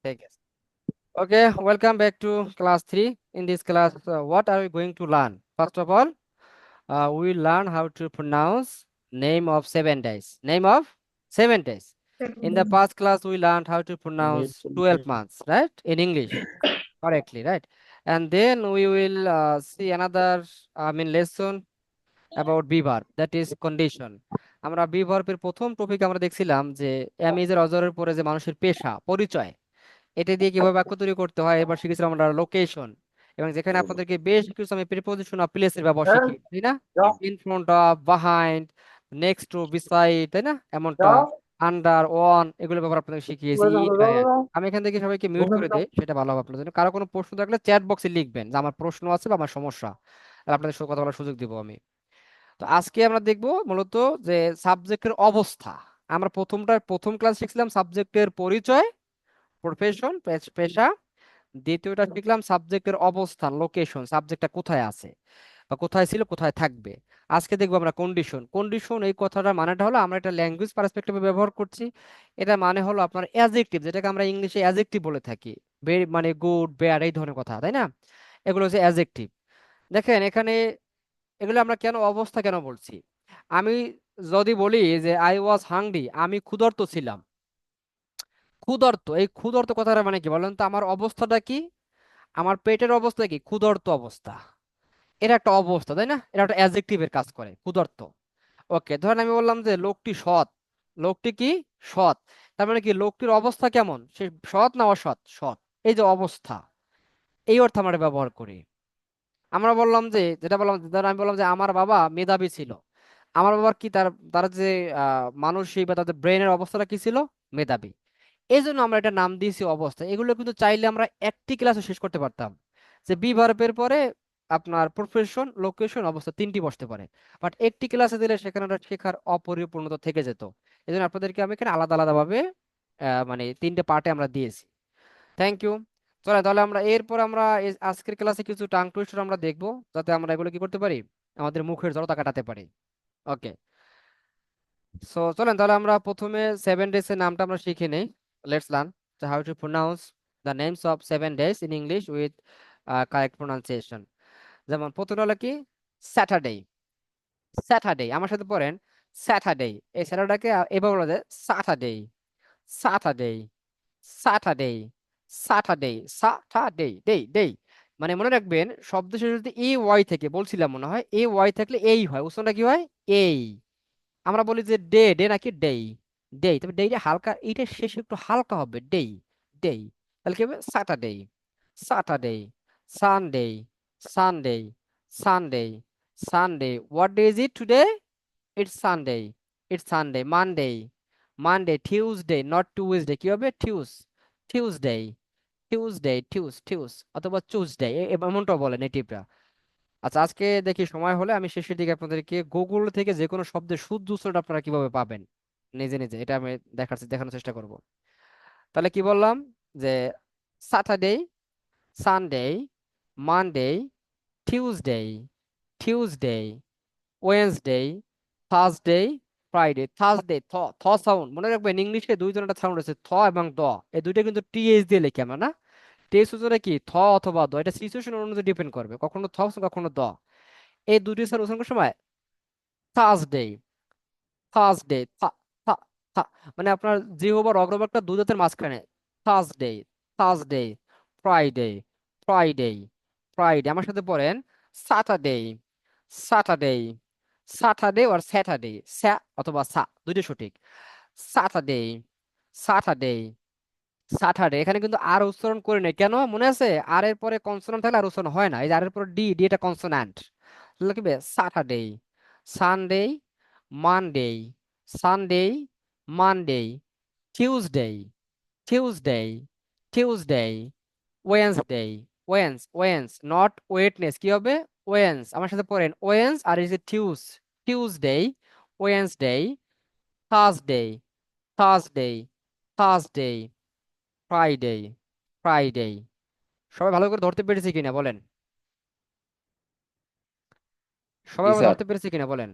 Take it. Okay, welcome back to class 3. In this class, what are we going to learn? First of all, we learn how to pronounce name of 7 days. Name of 7 days. In the past class, we learned how to pronounce 12 months, right? In English, correctly, right? And then we will see another, lesson about be verb, that is condition. আমরা B ভার্বের প্রথম topic আমরা দেখছিলাম যে M is এর অজরের পরে যে মানুষের পেশা পরিচয় এটা দিয়ে কিভাবে বাক্য তৈরি করতে হয়। এবার শিখেছিলাম আমরা লোকেশন, এবং যেখানে আপনাদেরকে বেশ কিছু আমি প্রিপোজিশন অফ প্লেসের ব্যবহার শিখি, তাই না? In front of, behind, next to, beside, তাই না? এমনটা আন্ডার, অন, এগুলো ব্যবহার আপনাদের শিখিয়েছি। আমি এখান থেকে সবাইকে মিউট করে দেই, সেটা ভালো হবে আপনাদের জন্য। কারো কোনো প্রশ্ন থাকলে চ্যাট বক্সে লিখবেন যে আমার প্রশ্ন আছে বা আমার সমস্যা, আর আপনাদের সাথে কথা বলার সুযোগ দিব আমি। তো আজকে আমরা দেখব মূলত যে সাবজেক্টের অবস্থা। আমরা প্রথম ক্লাস শিখছিলাম সাবজেক্টের পরিচয়, প্রফেশন, পেশা। দ্বিতীয়টা শিখলাম সাবজেক্টের অবস্থান, লোকেশন, সাবজেক্টটা কোথায় আছে বা কোথায় ছিল, কোথায় থাকবে। আজকে দেখবো আমরা কন্ডিশন। কন্ডিশন এই কথাটার মানেটা হলো, আমরা একটা ল্যাঙ্গুয়েজ পার্সপেক্টিভে ব্যবহার করছি। এটা মানে হলো আপনার অ্যাডজেক্টিভ, যেটাকে আমরা ইংলিশে অ্যাডজেক্টিভ বলে থাকি। ভেরি মানে গুড, ব্যাড, এই ধরনের কথা, তাই না? এগুলো হচ্ছে অ্যাডজেক্টিভ। দেখেন এখানে এগুলো আমরা কেন অবস্থা কেন বলছি। আমি যদি বলি যে আই ওয়াজ হাংরি, আমি ক্ষুধার্ত ছিলাম। ক্ষুধার্ত, এই ক্ষুধার্ত কথাটা মানে কি বলেন তো? আমার অবস্থাটা কি? আমার পেটের অবস্থা কি? ক্ষুধার্ত অবস্থা। এটা একটা অবস্থা, তাই না? এটা একটা অ্যাডজেক্টিভের কাজ করে, ক্ষুধার্ত। ওকে, ধরেন আমি বললাম যে লোকটি সৎ। লোকটি কি? সৎ। তার মানে কি লোকটির অবস্থা কেমন? সে সৎ না অসৎ? সৎ। এই যে অবস্থা, এই অর্থে আমরা এটা ব্যবহার করি। আমরা বললাম যে, যেটা বললাম, ধরেন আমি বললাম যে আমার বাবা মেধাবী ছিল। আমার বাবার কি, তার যে মানসিক বা তাদের ব্রেনের অবস্থাটা কি ছিল? মেধাবী। এই জন্য আমরা এটা নাম দিয়েছি অবস্থা। এগুলো কিন্তু চাইলে আমরা একটি ক্লাসে শেষ করতে পারতাম, যে বি ভার্বের পরে আপনার প্রফেশন, লোকেশন, অবস্থা তিনটি বসতে পারে। বাট একটি ক্লাসে দিলে সেখানে ওটা শেখার অপরিপূর্ণতা থেকে যেত। এই জন্য আপনাদেরকে আমি এখানে আলাদা আলাদা ভাবে মানে তিনটে পার্টে আমরা দিয়েছি। Thank you. চলে তাহলে আমরা এরপর আমরা আজকের ক্লাসে কিছু টাং টুইস্টার আমরা দেখবো, যাতে আমরা এগুলো কি করতে পারি, আমাদের মুখের জড়তা কাটাতে পারি। ওকে, সো চলেন তাহলে আমরা প্রথমে 7 ডেজ এর নামটা আমরা শিখে নেই। Let's learn how to pronounce the names of 7 days in English with correct pronunciation. যেমন প্রথমটা হলো কি? স্যাটারডে। স্যাটারডে, আমার সাথে পড়েন। স্যাটারডে। এই স্যাটারডেকে এভাবে বলা যায় Saturday. Saturday, Saturday, Saturday, Saturday, day day. মানে মনে রাখবেন, শব্দ শেষে যদি এ ওয়াই থেকে, বলছিলাম মনে হয়, এ ওয়াই থাকলে এই হয়, উচ্চারণটা কি হয়? এই। আমরা বলি যে ডে, ডে নাকি ডেই? ডেই, তবে ডেইটা হালকা, এইটা শেষে একটু হালকা হবে, ডেই। ডেই। তাহলে কি হবে? Saturday, Saturday, Sunday, Sunday, Sunday, Sunday. What day is it today? It's Sunday, it's Sunday. Monday, Monday. Tuesday, not Tuesday, কি হবে? টিউসডে, টিউসডে, টিউস, অথবা চুজডে, এমনটাও বলে নেটিভরা। আচ্ছা, আজকে দেখি সময় হলে আমি শেষের দিকে আপনাদেরকে গুগল থেকে যে কোনো শব্দের শুদ্ধ উচ্চারণ আপনারা কিভাবে পাবেন নিজে নিজে, এটা আমি দেখানোর চেষ্টা করব। তাহলে কি বললাম? যে Saturday, Sunday, Monday, Tuesday, Tuesday, Wednesday, Thursday, Friday. Thursday, থ, থ সাউন্ড মনে রাখবেন, ইংলিশে দুই ধরনের সাউন্ড আছে, থ এবং দ। এই দুইটা কিন্তু টিএইচ দিয়ে লিখি আমরা, না? টিএইচ উচ্চারণে কি থ অথবা দ, এটা সিচুয়েশন অনুযায়ী ডিপেন্ড করবে, কখনো থ কখনো দ। এই দুটি স্যার উচ্চারণ করার সময় থার্সডে, থার্সডে, মানে আপনার জিহ্বার অগ্রভাগটা দুই দাঁতের মাঝখানে। Thursday, Thursday, Friday, Friday, Friday. আমার সাথে পড়েন। স্যাটারডে, স্যাটারডে, স্যাটারডে আর স্যাটারডে, স্যা অথবা সা, দুইটা সঠিক। Saturday, Saturday, Saturday. এখানে কিন্তু আর উচ্চারণ করে নেই, কেন মনে আছে? আর এর পরে কনসোনান্ট থাকলে আর উচ্চারণ হয় না। এই যে আর এর পরে ডি, ডি এটা কনসোনান্ট। লিখবে Saturday, Sunday, Monday, Sunday, Monday, Tuesday, Tuesday, Tuesday, Wednesday. Wednes not wetness, কি হবে? ওয়েন্স। আমার সাথে পড়েন। ওয়েন্স আর এই যে Tuesday, Wednesday, Thursday, Thursday, Thursday, Friday, Friday. সবাই ভালো করে ধরতে পেরেছি কিনা বলেন? সবাই জি আবার স্যার। ধরতে পেরেছি কিনা বলেন?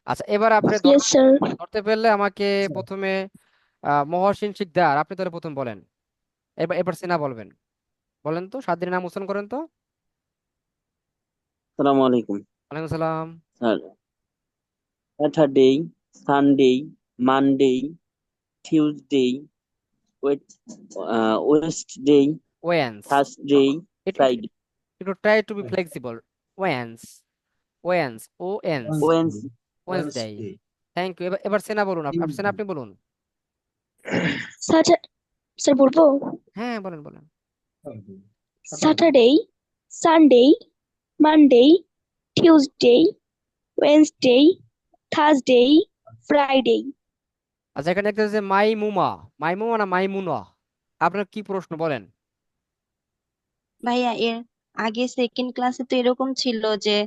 আচ্ছা, এবার আপনি Yes, sir. ধরতে পারলে আমাকে প্রথমে মহসিন শিকদার, আপনি তাহলে প্রথম বলেন। এবার এবার সেনা বলবেন। বলেন তো, 7 দিনের নাম উচ্চারণ করেন তো। আসসালামু আলাইকুম ওয়ালাইকুম সালাম। Sir. Saturday, Sunday, Monday, Tuesday, Wednesday, ওয়েন্স। থার্সডে, একটু ফ্রাইডে, একটু ট্রাই টু বি ফ্লেক্সিবল। ওয়েন্স। ওয়েন্স, ও এন্স। ওয়েডনেসডে। ওয়েন্সডে। Thank you. এবার এবার সেনা বলুন, সেনা আপনি বলুন। স্যার, স্যার বলবো? হ্যাঁ, বলেন বলেন। Saturday, Sunday, Monday, Tuesday, Wednesday, Thursday, Friday. আচ্ছা, এখানে একটা যে মাইমুমা। মাইমুমা না মাইমুনা? আপনার কি প্রশ্ন বলেন। ভাইয়া, এর আগে সেকেন্ড ক্লাসে তো এরকম ছিল যে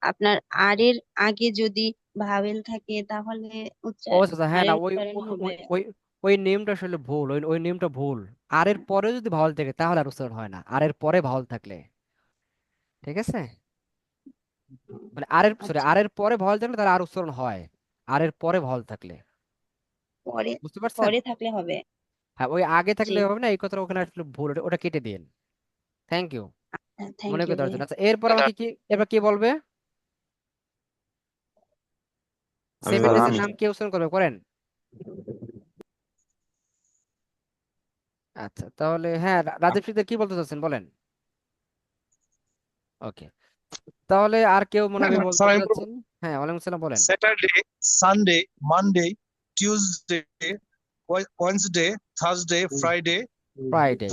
আপনার আর এর আগে যদি ভাওয়েল থাকে তাহলে ও আচ্ছা আচ্ছা, হ্যাঁ, না ওই উচ্চারণ ওই হবে। ওই ওই ওই নেমটা আসলে ভুল, ওই ওই নেমটা ভুল। আর এর পরে যদি ভাওয়াল থাকে তাহলে আর উচ্চারণ হয় না, আর এর পরে ভাওয়াল থাকলে। ঠিক আছে? মানে আর এর সরি, আচ্ছা, আর এর পরে ভাওয়াল থাকলে তার আর উচ্চারণ হয়। আর এর পরে ভাওয়াল থাকলে। পরে বুঝতে পারছেন? পরে থাকলে হবে। হ্যাঁ, ওই আগে জি। থাকলে হবে না, এই কথাটা ওখানে আসলে ভুল, ওটা ওটা কেটে দিন। Thank you. থ্যাংক মনে ইউ করে দেওয়ার ভাইয়া। জন্য। আচ্ছা, এরপর আমাকে কি, এবার কি বলবে? আমি 7 ডেজ বললাম। এর নাম কে উচ্চারণ করবে, করেন। আচ্ছা, তাহলে হ্যাঁ, রাজীব সিকদার কি বলতে চাচ্ছেন বলেন। ওকে, তাহলে আর কেউ মনে হয় বলতে স্যার, বলতে আমি বলবো। চাচ্ছেন। হ্যাঁ, ওয়ালাইকুম সালাম, বলেন। Saturday, Sunday, Monday, Tuesday, Wednesday, Thursday, Friday. Friday.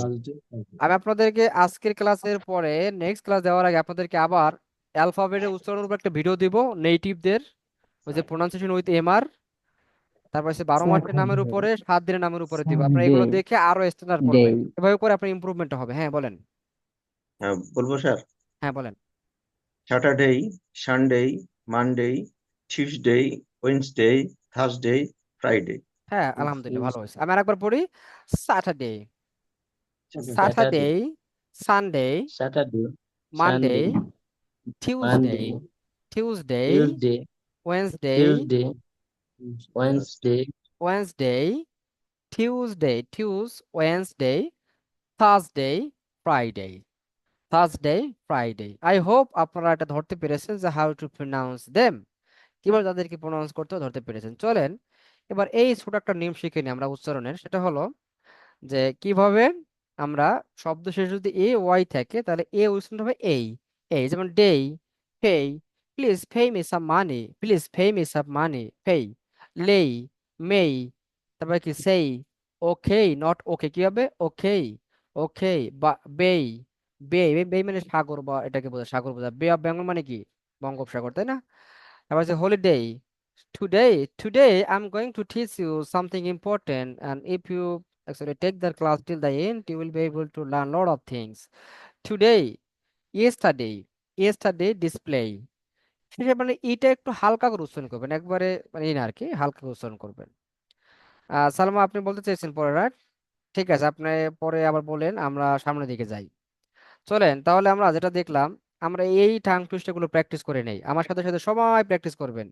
আমি আপনাদেরকে আজকের ক্লাসের পরে নেক্সট ক্লাস দেওয়ার আগে আপনাদেরকে আবার অ্যালফাবেটের উচ্চারণের উপর একটা ভিডিও দিব, নেটিভদের, ওই যে প্রোনাউন্সিয়েশন উইথ এমআর। তারপর হচ্ছে 12 মাসের নামের উপরে, 7 দিনের নামের উপরে দিব, আপনারা এগুলো দেখে আরো স্ট্যান্ডার্ড করবেন, এভাবে করে আপনার ইমপ্রুভমেন্ট হবে। হ্যাঁ, বলেন। হ্যাঁ, বলবো স্যার। হ্যাঁ, বলেন। Saturday, Sunday, Monday, Tuesday, Wednesday, Thursday, Friday. হ্যাঁ, আলহামদুলিল্লাহ, ভালো হয়েছে। আমি আরেকবার পড়ি। Saturday, Saturday, Saturday, Sunday, Saturday, Monday, Sunday, Tuesday, Monday, Tuesday, Tuesday, Wednesday, Tuesday, Wednesday, Wednesday, Tuesday, Wednesday, Thursday, Friday. Thursday, Friday. I hope আপনারা এটা ধরতে পেরেছেন যে হাউ টু প্রনাউন্স দেম, কিভাবে তাদেরকে প্রনাউন্স করতে হয় ধরতে পেরেছেন। চলেন এবার এই ছোট একটা নিয়ম শিখে নিই আমরা উচ্চারণের, সেটা হলো যে কিভাবে আমরা শব্দ শেষে যদি এ ওয়াই থাকে তাহলে এ উচ্চারণ হবে এই। এই যেমন day, pay, please pay me some money, please pay me some money, pay. Lay, may, তারপরে কি সেই। ওকে, নট ওকে, কি হবে ওকে। ওকে, বা বেই, বেই, বেই মানে সাগর, বা এটাকে বোঝায়, সাগর বোঝায়। বে অফ বেঙ্গল মানে কি, বঙ্গোপসাগর, তাই না? তারপর হচ্ছে holiday. Today I'm going to teach you something important, and if you actually take the class till the end, you will be able to learn lot of things. Today, yesterday, yesterday display। সেটা মানে এটা একটু হালকা করে উচ্চারণ করবেন, একবারে মানে এই না আর কি, হালকা করে উচ্চারণ করবেন। সালমা, আপনি বলতে চাইছেন পরে, রাইট? ঠিক আছে, আপনি পরে আবার বলেন, আমরা সামনের দিকে যাই। চলেন তাহলে আমরা যেটা দেখলাম, আমরা এই টাং টুইস্টার গুলো প্র্যাকটিস করে নেই, আমার সাথে সাথে সবাই প্র্যাকটিস করবেন।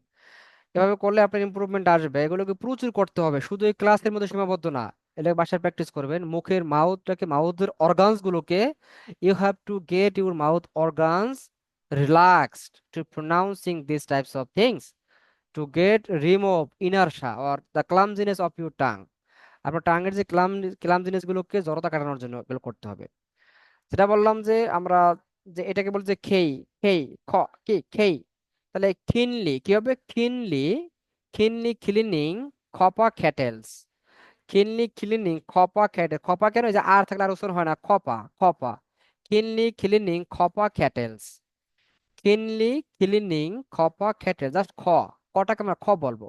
এভাবে করলে আপনার ইমপ্রুভমেন্ট আসবে। এগুলোকে প্রচুর করতে হবে, শুধু এই ক্লাসের মধ্যে সীমাবদ্ধ না। এটা বাসায় প্র্যাকটিস করবেন, মুখের মাউথটাকে, মাউথের অর্গানস গুলোকে, you have to get your mouth organs relaxed to pronouncing this types of things, to get remove inertia or the clumsiness of your tongue. আপনার টাঙ্গের যে ক্লামজিনেস গুলোকে জড়তা কাটানোর জন্য এগুলো করতে হবে। যেটা বললাম যে আমরা, যে এটাকে বলছে খেই, খেই, খ, কি খেই, তাহলে ক্লিনলি কি হবে, ক্লিনলি, ক্লিনলি ক্লিনিং, খপা ক্যাটেলস। ক্লিনলি ক্লিনিং খপা ক্যাটেল, খপা কেন, এই যে আর থাকলে আর উচ্চারণ হয় না, খপা, খপা। ক্লিনলি ক্লিনিং খপা ক্যাটেলস। ক্লিনলি ক্লিনিং খপা ক্যাটেল, জাস্ট খ, কটাকে আমরা খ বলবো।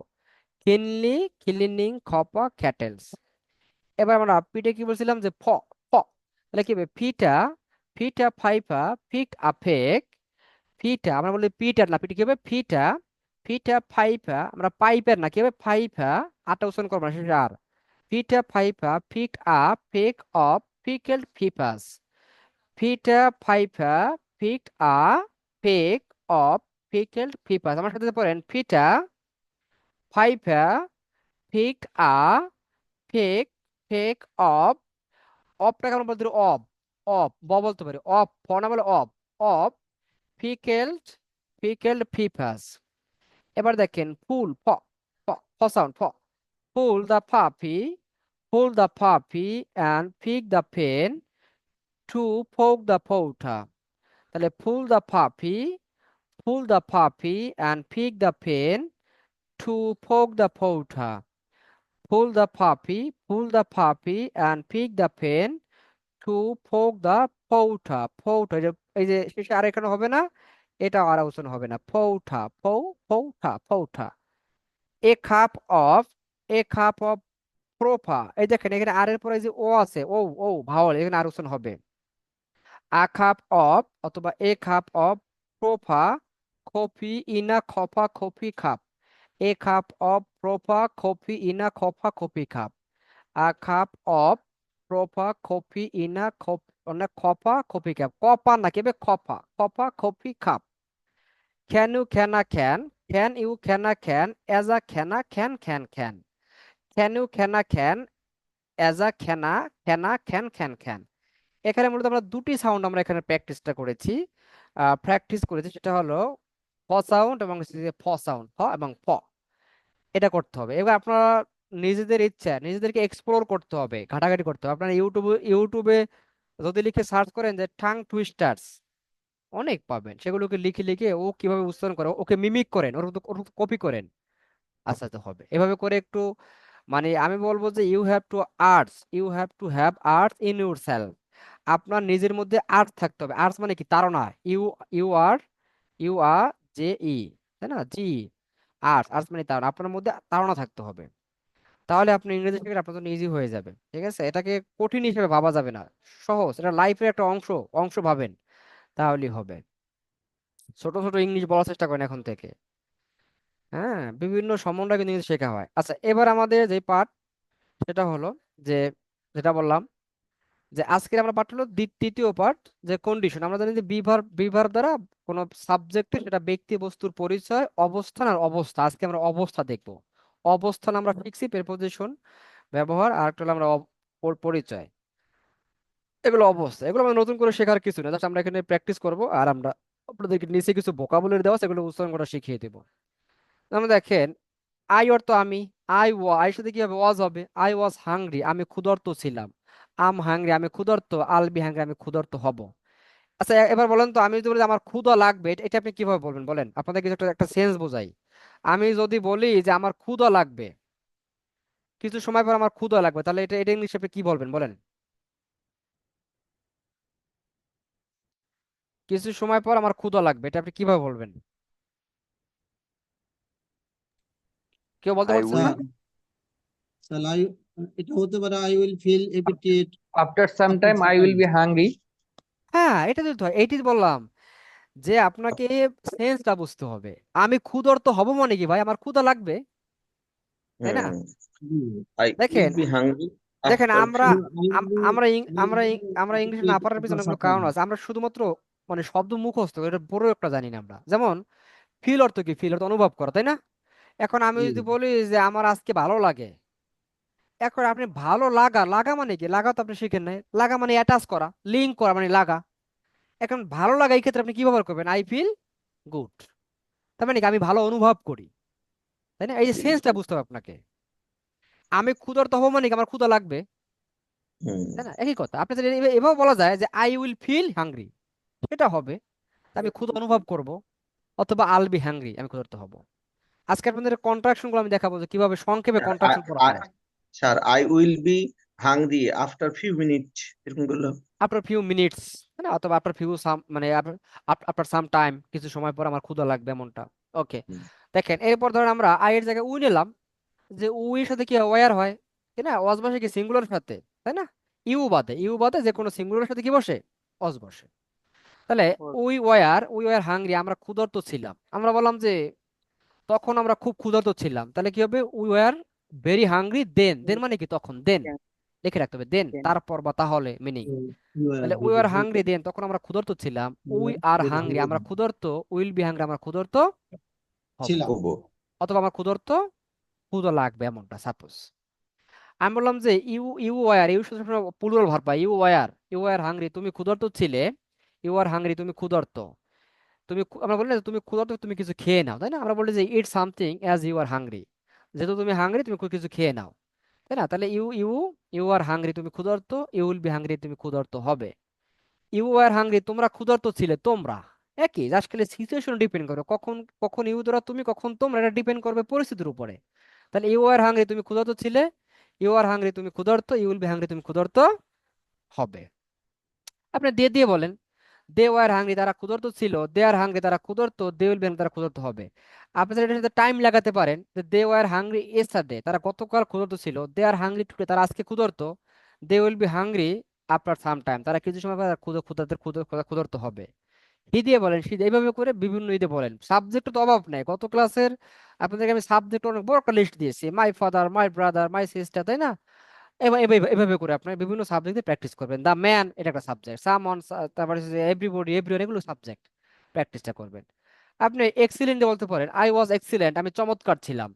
ক্লিনলি ক্লিনিং খপা ক্যাটেলস। এবার আমরা পিঠে কি বলছিলাম, যে ফ, ফ, তাহলে কি হবে, ফিটা, ফিটা ফাইফা, ফিক আফেক, ফিটা, আমরা বলি পিটার না, পিটা কি হবে ফিটা, ফিটা ফাইফা, আমরা পাইপের না, কি হবে ফাইফা, আটা উচ্চারণ করবো না, শেষে আর। ফিটা ফাইফা, ফিক আপ, ফেক অফ, ফিকেল ফিফাস। ফিটা ফাইফা, ফিক আ, ফেক অফ, ফিকেল ফিফাস। আমার সাথে পড়েন, ফিটা ফাইফা, ফিক আ, take take of অফটাকে আমরা বলতে পারি অফ বলতে পারি অফ ফ না বলে অফ ফিকেলড ফিফাস। এবার দেখেন ফুল ফ sound pull the puppy and pick the pen to poke the powder। তাহলে pull the puppy and pick the pen to poke the powder। pull the puppy and pick the pen to poke the powder। এই যে শেষে আর এখানে হবে না, এটা আর উচ্চারণ হবে না, powder। a cup of proper, এই দেখেন এখানে আর এর পরে যে ও আছে, ও ভাওয়াল, এখানে আর উচ্চারণ হবে a cup of অথবা a cup of proper coffee in a coffee cup। a cup of proper coffee in a coffee cup। a cup of proper coffee in a coffee cup। কপা না কেবে coffee cup। can you can you can as a can can you can as a can। এখানে মূলত আমরা দুটি sound আমরা এখানে practice করেছি, সেটা হলো ফ সাউন্ড এবং ফ সাউন্ড, ফ এবং ফ, এটা করতে হবে। এবার আপনারা নিজেদের ইচ্ছা নিজেদেরকে এক্সপ্লোর করতে হবে, ঘাটাঘাটি করতে হবে। আপনারা ইউটিউবে যদি লিখে সার্চ করেন যে টাং টুইস্টার্স, অনেক পাবেন, সেগুলোকে লিখে লিখে ও কিভাবে উচ্চারণ করে ওকে মিমিক করেন, ওর কপি করেন, আস্তে আস্তে হবে। এভাবে করে একটু মানে আমি বলবো যে you have to have arts in yourself. আপনার নিজের মধ্যে আর্টস থাকতে হবে। আর্টস মানে কি? তাড়না। ইউ আর জে ই, তাই না, জি, আর্টস মানে তাড়না। আপনার মধ্যে তাড়না থাকতে হবে, তাহলে আপনি ইংরেজি শিখলে আপনার জন্য ইজি হয়ে যাবে। ঠিক আছে, এটাকে কঠিন হিসেবে ভাবা যাবে না, সহজ, এটা লাইফের একটা অংশ ভাবেন, তাহলেই হবে। ছোট ছোট ইংলিশ বলার চেষ্টা করেন এখন থেকে। হ্যাঁ, বিভিন্ন সম্বন্ধে কিন্তু ইংলিশ শেখা হয়। আচ্ছা, এবার আমাদের যে পার্ট, সেটা হলো যে, যেটা বললাম যে আজকের আমরা পাঠ হলো তৃতীয় পার্ট, যে কন্ডিশন। আমরা জানি যে বিভার দ্বারা কোনো সাবজেক্টের, সেটা ব্যক্তি বস্তুর পরিচয়, অবস্থান আর অবস্থা। আজকে আমরা অবস্থা দেখব। অবস্থান আমরা ফিক্সি প্রেপোজিশন ব্যবহার, আর একটা হলো আমরা পরিচয়, এগুলো অবস্থা। এগুলো আমরা নতুন করে শেখার কিছু না, জাস্ট আমরা এখানে প্র্যাকটিস করব, আর আমরা আপনাদেরকে নিচে কিছু ভোকাবুলারি দেওয়া আছে, এগুলো উচ্চারণ করা শিখিয়ে দেবো। আমরা দেখেন, আই অর্থ আমি, আই সাথে কি হবে? ওয়াজ হবে। আই ওয়াজ হাংরি, আমি ক্ষুধার্ত ছিলাম। আম হাংরি, আমি ক্ষুধার্ত। আল বি হাংরি, আমি ক্ষুধার্ত হব। আচ্ছা, এবার বলেন তো, আমি যদি বলি যে আমার ক্ষুধা লাগবে, এটা আপনি কিভাবে বলবেন বলেন? আপনাদের কিছু একটা সেন্স বোঝাই। আমি যদি বলি যে আমার ক্ষুধা লাগবে, কিছু সময় পর আমার ক্ষুধা লাগবে, তাহলে এটা ইংলিশে আপনি কি বলবেন বলেন? কিছু সময় পর আমার ক্ষুধা লাগবে, এটা আপনি কিভাবে বলবেন? কেউ বলতে I পারছেন না? will Shall I, এটা হতে পারে I will feel appetite After some after time, some I will time. be hungry. হ্যাঁ, এটা যদি হয়, এইটি বললাম যে আপনাকে সেন্সটা বুঝতে হবে। আমি ক্ষুধার্ত হব মানে কি ভাই? আমার ক্ষুধা লাগবে, তাই না? I will দেখেন be hungry দেখেন after আমরা few আমরা ইংলিশে না পারার পিছনে অনেকগুলো কারণ আছে। আমরা শুধুমাত্র মানে শব্দ মুখস্থ, এটা বড় একটা জানি না আমরা। যেমন ফিল অর্থ কি? ফিল অর্থ অনুভব করা, তাই না? এখন আমি যদি বলি যে আমার আজকে ভালো লাগে, এখন আপনি ভালো লাগা মানে কি? লাগা তো আপনি শিখেন নাই। লাগা মানে অ্যাটাচ করা, লিঙ্ক করা মানে লাগা। এখন ভালো লাগা এই ক্ষেত্রে আপনি কি ব্যবহার করবেন? আই ফিল গুড, তার মানে কি আমি ভালো অনুভব করি, তাই না? এই যে সেন্সটা বুঝতে হবে আপনাকে। আমি ক্ষুধার্ত হবো মানে কি আমার ক্ষুধা লাগবে, তাই না? একই কথা। আপনি যদি এভাবে বলা যায় যে আই উইল ফিল হাংরি, সেটা হবে আমি ক্ষুধা অনুভব করব, অথবা আল বি হ্যাংরি, আমি ক্ষুধার্ত হব। আজকে আপনাদের কন্ট্রাকশন গুলো আমি দেখাবো যে কিভাবে সংক্ষেপে কন্ট্রাকশন করা হয়। Sir I will be hungry after few minutes, এরকম করলো। আফটার ফিউ মিনিটস, না, অথবা আফটার ফিউ সাম, মানে আফটার সাম টাইম, কিছু সময় পর আমার ক্ষুধা লাগবে, এমনটা। ওকে, দেখেন এরপর ধরেন আমরা আই এর জায়গায় উই নিলাম, যে উই এর সাথে কি ওয়ার হয়, তাই না? ওয়াজ বসে কি সিঙ্গুলার সাথে, তাই না? ইউ বাদে যে কোনো সিঙ্গুলার সাথে কি বসে? ওয়াজ বসে। তাহলে উই ওয়ার হাংরি, আমরা ক্ষুধার্ত ছিলাম। আমরা বললাম যে তখন আমরা খুব ক্ষুধার্ত ছিলাম, তাহলে কি হবে? উই ওয়ার ভেরি হাংরি দেন মানে কি? তখন, দেন লিখে রাখতে হবে, দেন তারপর বা তাহলে মিনিং। You are তাহলে উই আর হাংরি দেন, তখন আমরা ক্ষুধার্ত ছিলাম। উই আর very হাংরি, আমরা hungry. ক্ষুধার্ত। উইল বি হাংরি, আমরা ক্ষুধার্ত হব। ছিলাম। হবো। অথবা আমার ক্ষুধার্ত, ক্ষুধা লাগবে, এমনটা সাপোজ। আমি বললাম যে ইউ ওয়ার, ইউ শুধু প্লুরাল ভার্ব পাই, ইউ ওয়ার হাংরি, তুমি ক্ষুধার্ত ছিলে, ইউ আর হাংরি, তুমি ক্ষুধার্ত, আমরা বলি না যে তুমি ক্ষুধার্ত, তুমি কিছু খেয়ে নাও, তাই না? আমরা বলি যে eat something as you are hungry, যেহেতু তুমি হাংরি তুমি কিছু খেয়ে নাও, তাই না? তাহলে you you you are hungry, তুমি ক্ষুধার্ত, ইউ উইল বি হাংরি, তুমি ক্ষুধার্ত হবে। ইউ আর হাংরি, তোমরা ক্ষুধার্ত ছিলে, তোমরা, একই, জাস্ট খালি সিচুয়েশন ডিপেন্ড করে, কখন কখন ইউ দ্বারা তুমি, কখন তোমরা, এটা ডিপেন্ড করবে পরিস্থিতির উপরে। তাহলে ইউ আর হাংরি, তুমি ক্ষুধার্ত ছিলে, ইউ আর হাংরি, তুমি ক্ষুধার্ত, ইউ উইল বি হাংরি, তুমি ক্ষুধার্ত হবে। আপনি দিয়ে দিয়ে বলেন, দে ওয়ার হাংরি, তারা ক্ষুধার্ত ছিল, দে আর হাংরি, তারা ক্ষুধার্ত, দে উইল বি, তারা ক্ষুধার্ত হবে। আপনি চাইলে এটার সাথে টাইম লাগাতে পারেন, যে দে ওয়ার হাংরি এস্টারডে, তারা গতকাল ক্ষুধার্ত ছিল, দে আর হাংরি টুডে, তারা আজকে ক্ষুধার্ত, they will be hungry after some time, তারা কিছু সময় পর ক্ষুধার্ত হবে। হি দিয়ে বলেন, সি দিয়ে, এইভাবে করে বিভিন্ন ইতে বলেন। সাবজেক্ট তো অভাব নাই, গত ক্লাসের আপনাদেরকে আমি সাবজেক্ট অনেক বড় একটা লিস্ট দিয়েছি, my father, my brother, my sister, তাই না? এভাবে করে আপনার বিভিন্ন সাবজেক্টে প্র্যাকটিস করবেন। দ্য ম্যান, এটা একটা সাবজেক্ট, সামন, তারপরে এভরিবডি, এভরিওয়ান, এগুলো সাবজেক্ট, প্র্যাকটিসটা করবেন। আপনি এক্সিলেন্ট বলতে পারেন, আই ওয়াজ এক্সিলেন্ট, আমি চমৎকার ছিলাম।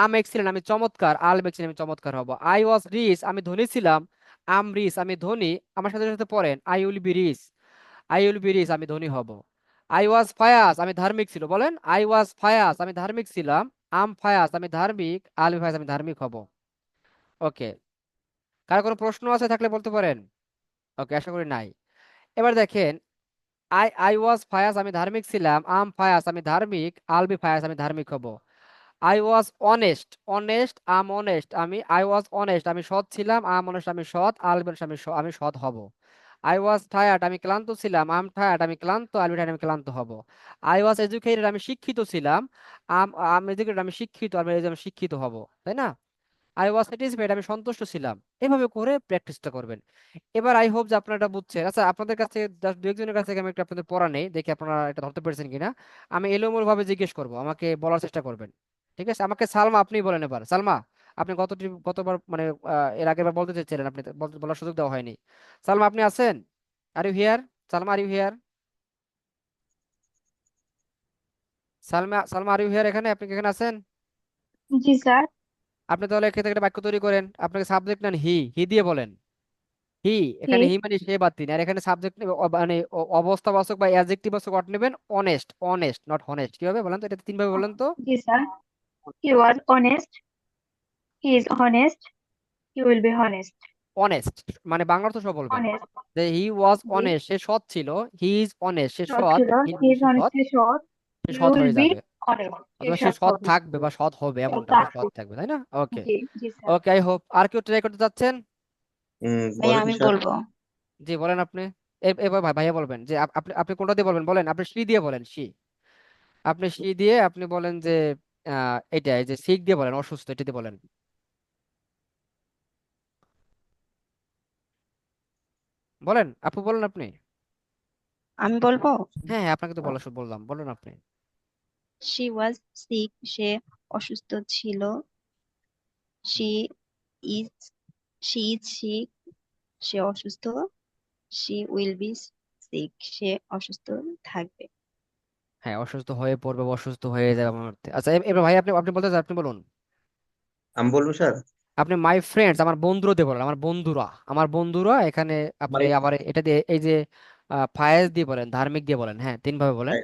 আম এক্সিলেন্ট, আমি চমৎকার। আল এক্সিলেন্ট, আমি চমৎকার হব। আই ওয়াজ রিচ, আমি ধনী ছিলাম। আম রিচ, আমি ধনী। আমার সাথে সাথে পড়েন, I will be rich, I will be rich, আমি ধনী হব। আই ওয়াজ ফায়াস, আমি ধার্মিক ছিল, বলেন আই ওয়াজ ফায়াস, আমি ধার্মিক ছিলাম। আম ফায়াস, আমি ধার্মিক। আল বি ফায়াস, আমি ধার্মিক হব। ওকে, কার কোনো প্রশ্ন আছে থাকলে বলতে পারেন। ওকে, আশা করি নাই। এবার দেখেন, আই ওয়াজ ফায়াস, আমি ধার্মিক ছিলাম। আম ফায়াস, আমি ধার্মিক। আল বি ফায়াস, আমি ধার্মিক হব। I was honest, I'm honest, I was honest, আমি সৎ ছিলাম। আম অনেস্ট, আমি সৎ। আল বি honest, আমি সৎ হব। আই ওয়াজ টায়ার্ড, আমি ক্লান্ত ছিলাম। আম টায়ার্ড, আমি ক্লান্ত। আল বি টায়ার্ড, আমি ক্লান্ত হব। আই ওয়াজ এডুকেটেড, আমি শিক্ষিত ছিলাম। আম আম এডুকেটেড, আমি শিক্ষিত। আমি শিক্ষিত হব, তাই না? আই ওয়াজ স্যাটিসফাইড, আমি সন্তুষ্ট ছিলাম। এভাবে করে প্র্যাকটিসটা করবেন। এবার আই হোপ যে আপনারা এটা বুঝছেন। আচ্ছা, আপনাদের কাছে জাস্ট দু একজনের কাছে আমি একটু আপনাদের পড়া নেই, দেখি আপনারা এটা ধরতে পেরেছেন কিনা। আমি এলোমেলো ভাবে জিজ্ঞেস করব, আমাকে বলার চেষ্টা করবেন। ঠিক আছে? আমাকে সালমা আপনি বলেন এবার। সালমা, আপনি গতবার মানে এর আগের বার বলতে চাইছিলেন, আপনি বলার সুযোগ দেওয়া হয়নি। সালমা, আপনি আছেন? Are you here? Salma, are you here? Salma, Salma, are you here? এখানে, আপনি কি এখানে আছেন? জি স্যার। আপনি তাহলে এক্ষেত্রে একটা বাক্য তৈরি করেন। আপনাকে সাবজেক্ট নেন হি, হি দিয়ে বলেন। হি, হি এখানে হি মানে সে বা তিনি, আর এখানে সাবজেক্ট মানে অবস্থাবাচক বা অ্যাডজেক্টিভ বাচক অর্থ নেবেন অনেস্ট, নট হনেস্ট। কি হবে বলেন তো, এটা তিনভাবে বলেন তো। জি sir. He was honest, he is honest, he will be honest. Honest মানে বাংলা অর্থ সহ বলবেন, অনেস্ট। যে হি ওয়াজ জি। অনেস্ট, সে সৎ ছিল। হি ইজ অনেস্ট, সে সৎ সৎ। ছিল, হি হি মানে ইজ সে সৎ, অনেস্টলি সৎ, সে হি সৎ উইল হয়ে বি যাবে, অনেস্ট, সে অথবা সে সৎ সৎ হবে। থাকবে বা সৎ হবে, সে এমনটা, সে থাকবে। সৎ থাকবে, তাই না? ওকে। জি জি স্যার। Okay, I hope. আর কেউ ট্রাই করতে চাচ্ছেন? ভাইয়া বলেন আমি স্যার। বলবো। জি, বলেন আপনি। এবার ভাইয়া বলবেন যে আপনি আপনি কোনটা দিয়ে বলবেন, বলেন। আপনি শ্রী দিয়ে বলেন, শ্রী। আপনি শ্রী দিয়ে আপনি বলেন যে এটা, এই যে সিক দিয়ে বলেন, অসুস্থ, এটা দিয়ে বলেন। বলেন আপু, বলেন আপনি। আমি বলবো। হ্যাঁ হ্যাঁ, আপনাকে তো বললাম, বলেন আপনি। শি ওয়াজ সিক, সে অসুস্থ ছিল। She is she is sick, সে অসুস্থ। শি উইল বি সিক, সে অসুস্থ থাকবে। হ্যাঁ, অসুস্থ হয়ে পড়বে বা অসুস্থ হয়ে যাবে আমার অর্থে। আচ্ছা, এবার ভাই আপনি আপনি বলতে চান, আপনি বলুন। আমি বলবো স্যার। আপনি মাই ফ্রেন্ডস, আমার বন্ধুরা দিয়ে বলেন, আমার বন্ধুরা এখানে। আপনি মাই আবার এটা দিয়ে, এই যে ফায়েজ দিয়ে বলেন, ধার্মিক দিয়ে বলেন। হ্যাঁ, তিন ভাবে বলেন।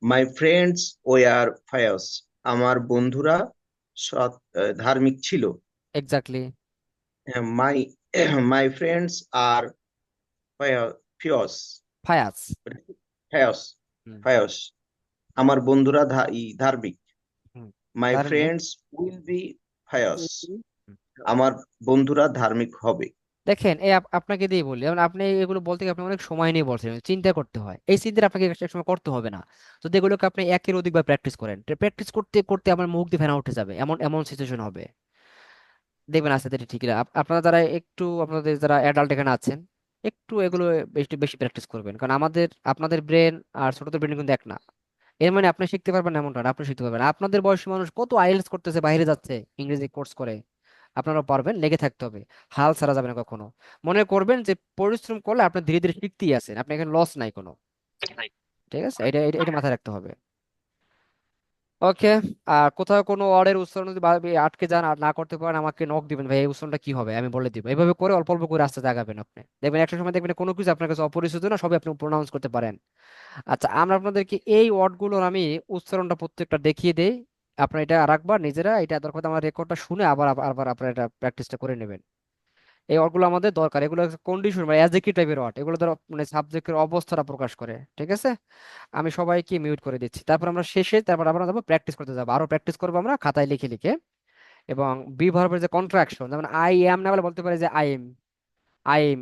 মাই ফ্রেন্ডস ওয়ার ফায়াস, আমার বন্ধুরা সৎ ধার্মিক ছিল। এক্স্যাক্টলি। মাই মাই ফ্রেন্ডস আর ফিয়স ফায়াজ। ফায়াস হুম। ফায়াস, আমার বন্ধুরা ধার্মিক। হুম, মাই ধার্মিক। ফ্রেন্ডস উইল বি ফায়াস, হুম। আমার বন্ধুরা ধার্মিক হবে। দেখেন, এই আপনাকে দিয়ে বলি, যেমন আপনি এগুলো বলতে গিয়ে আপনি অনেক সময় নিয়ে বলছেন, চিন্তা করতে হয়। এই চিন্তা আপনাকে এক সময় করতে হবে না। যদি এগুলোকে আপনি একের অধিকবার প্র্যাকটিস করেন, প্র্যাকটিস করতে করতে আমার মুখ দিয়ে ফেনা উঠে যাবে, এমন এমন সিচুয়েশন হবে। দেখবেন আস্তে আস্তে ঠিক না। আপনারা যারা একটু, আপনাদের যারা অ্যাডাল্ট এখানে আছেন, একটু এগুলো বেশি বেশি প্র্যাকটিস করবেন, কারণ আপনাদের ব্রেন আর ছোটদের ব্রেন কিন্তু এক না। এর মানে আপনি শিখতে পারবেন না এমনটা না, আপনি শিখতে পারবেন। আপনাদের বয়সী মানুষ কত আইএলটিএস করতেছে, বাইরে যাচ্ছে ইংরেজি কোর্স করে। আপনারা পারবেন, লেগে থাকতে হবে, হাল ছাড়া যাবে না কখনো। মনে করবেন যে পরিশ্রম করলে আপনি ধীরে ধীরে শিখতেই আছেন, আপনি এখানে লস নাই কোনো। ঠিক আছে? এটা এটা এটা মাথায় রাখতে হবে। ওকে। আর কোথাও কোনো ওয়ার্ডের উচ্চারণ যদি আটকে যান আর না করতে পারেন আমাকে নক দিবেন, ভাই এই উচ্চারণটা কি হবে আমি বলে দিব। এভাবে করে অল্প অল্প করে আস্তে আগাবেন, আপনি দেখবেন একটা সময় দেখবেন কোনো কিছু আপনার কাছে অপরিচিত না, সবই আপনি প্রোনাউন্স করতে পারেন। আচ্ছা, আমরা আপনাদেরকে এই ওয়ার্ডগুলোর আমি উচ্চারণটা প্রত্যেকটা দেখিয়ে দেই। আপনারা এটা আরেকবার নিজেরা এটা দরকার হলে আমার রেকর্ডটা শুনে আবার আবার আবার আপনারা এটা প্র্যাকটিসটা করে নেবেন। এই ওয়ার্ডগুলো আমাদের দরকার, এগুলো কন্ডিশন মানে অ্যাডজেক্টিভ টাইপের ওয়ার্ড, এগুলো ধরো মানে সাবজেক্টের অবস্থাটা প্রকাশ করে, ঠিক আছে। আমি সবাইকে মিউট করে দিচ্ছি, তারপর আমরা শেষে তারপর আমরা যাবো প্র্যাকটিস করতে যাবো, আরো প্র্যাকটিস করবো আমরা খাতায় লিখে লিখে। এবং বি ভার্বের যে কন্ট্রাকশন, যেমন আই এম না বলে বলতে পারি যে আই এম, আই এম।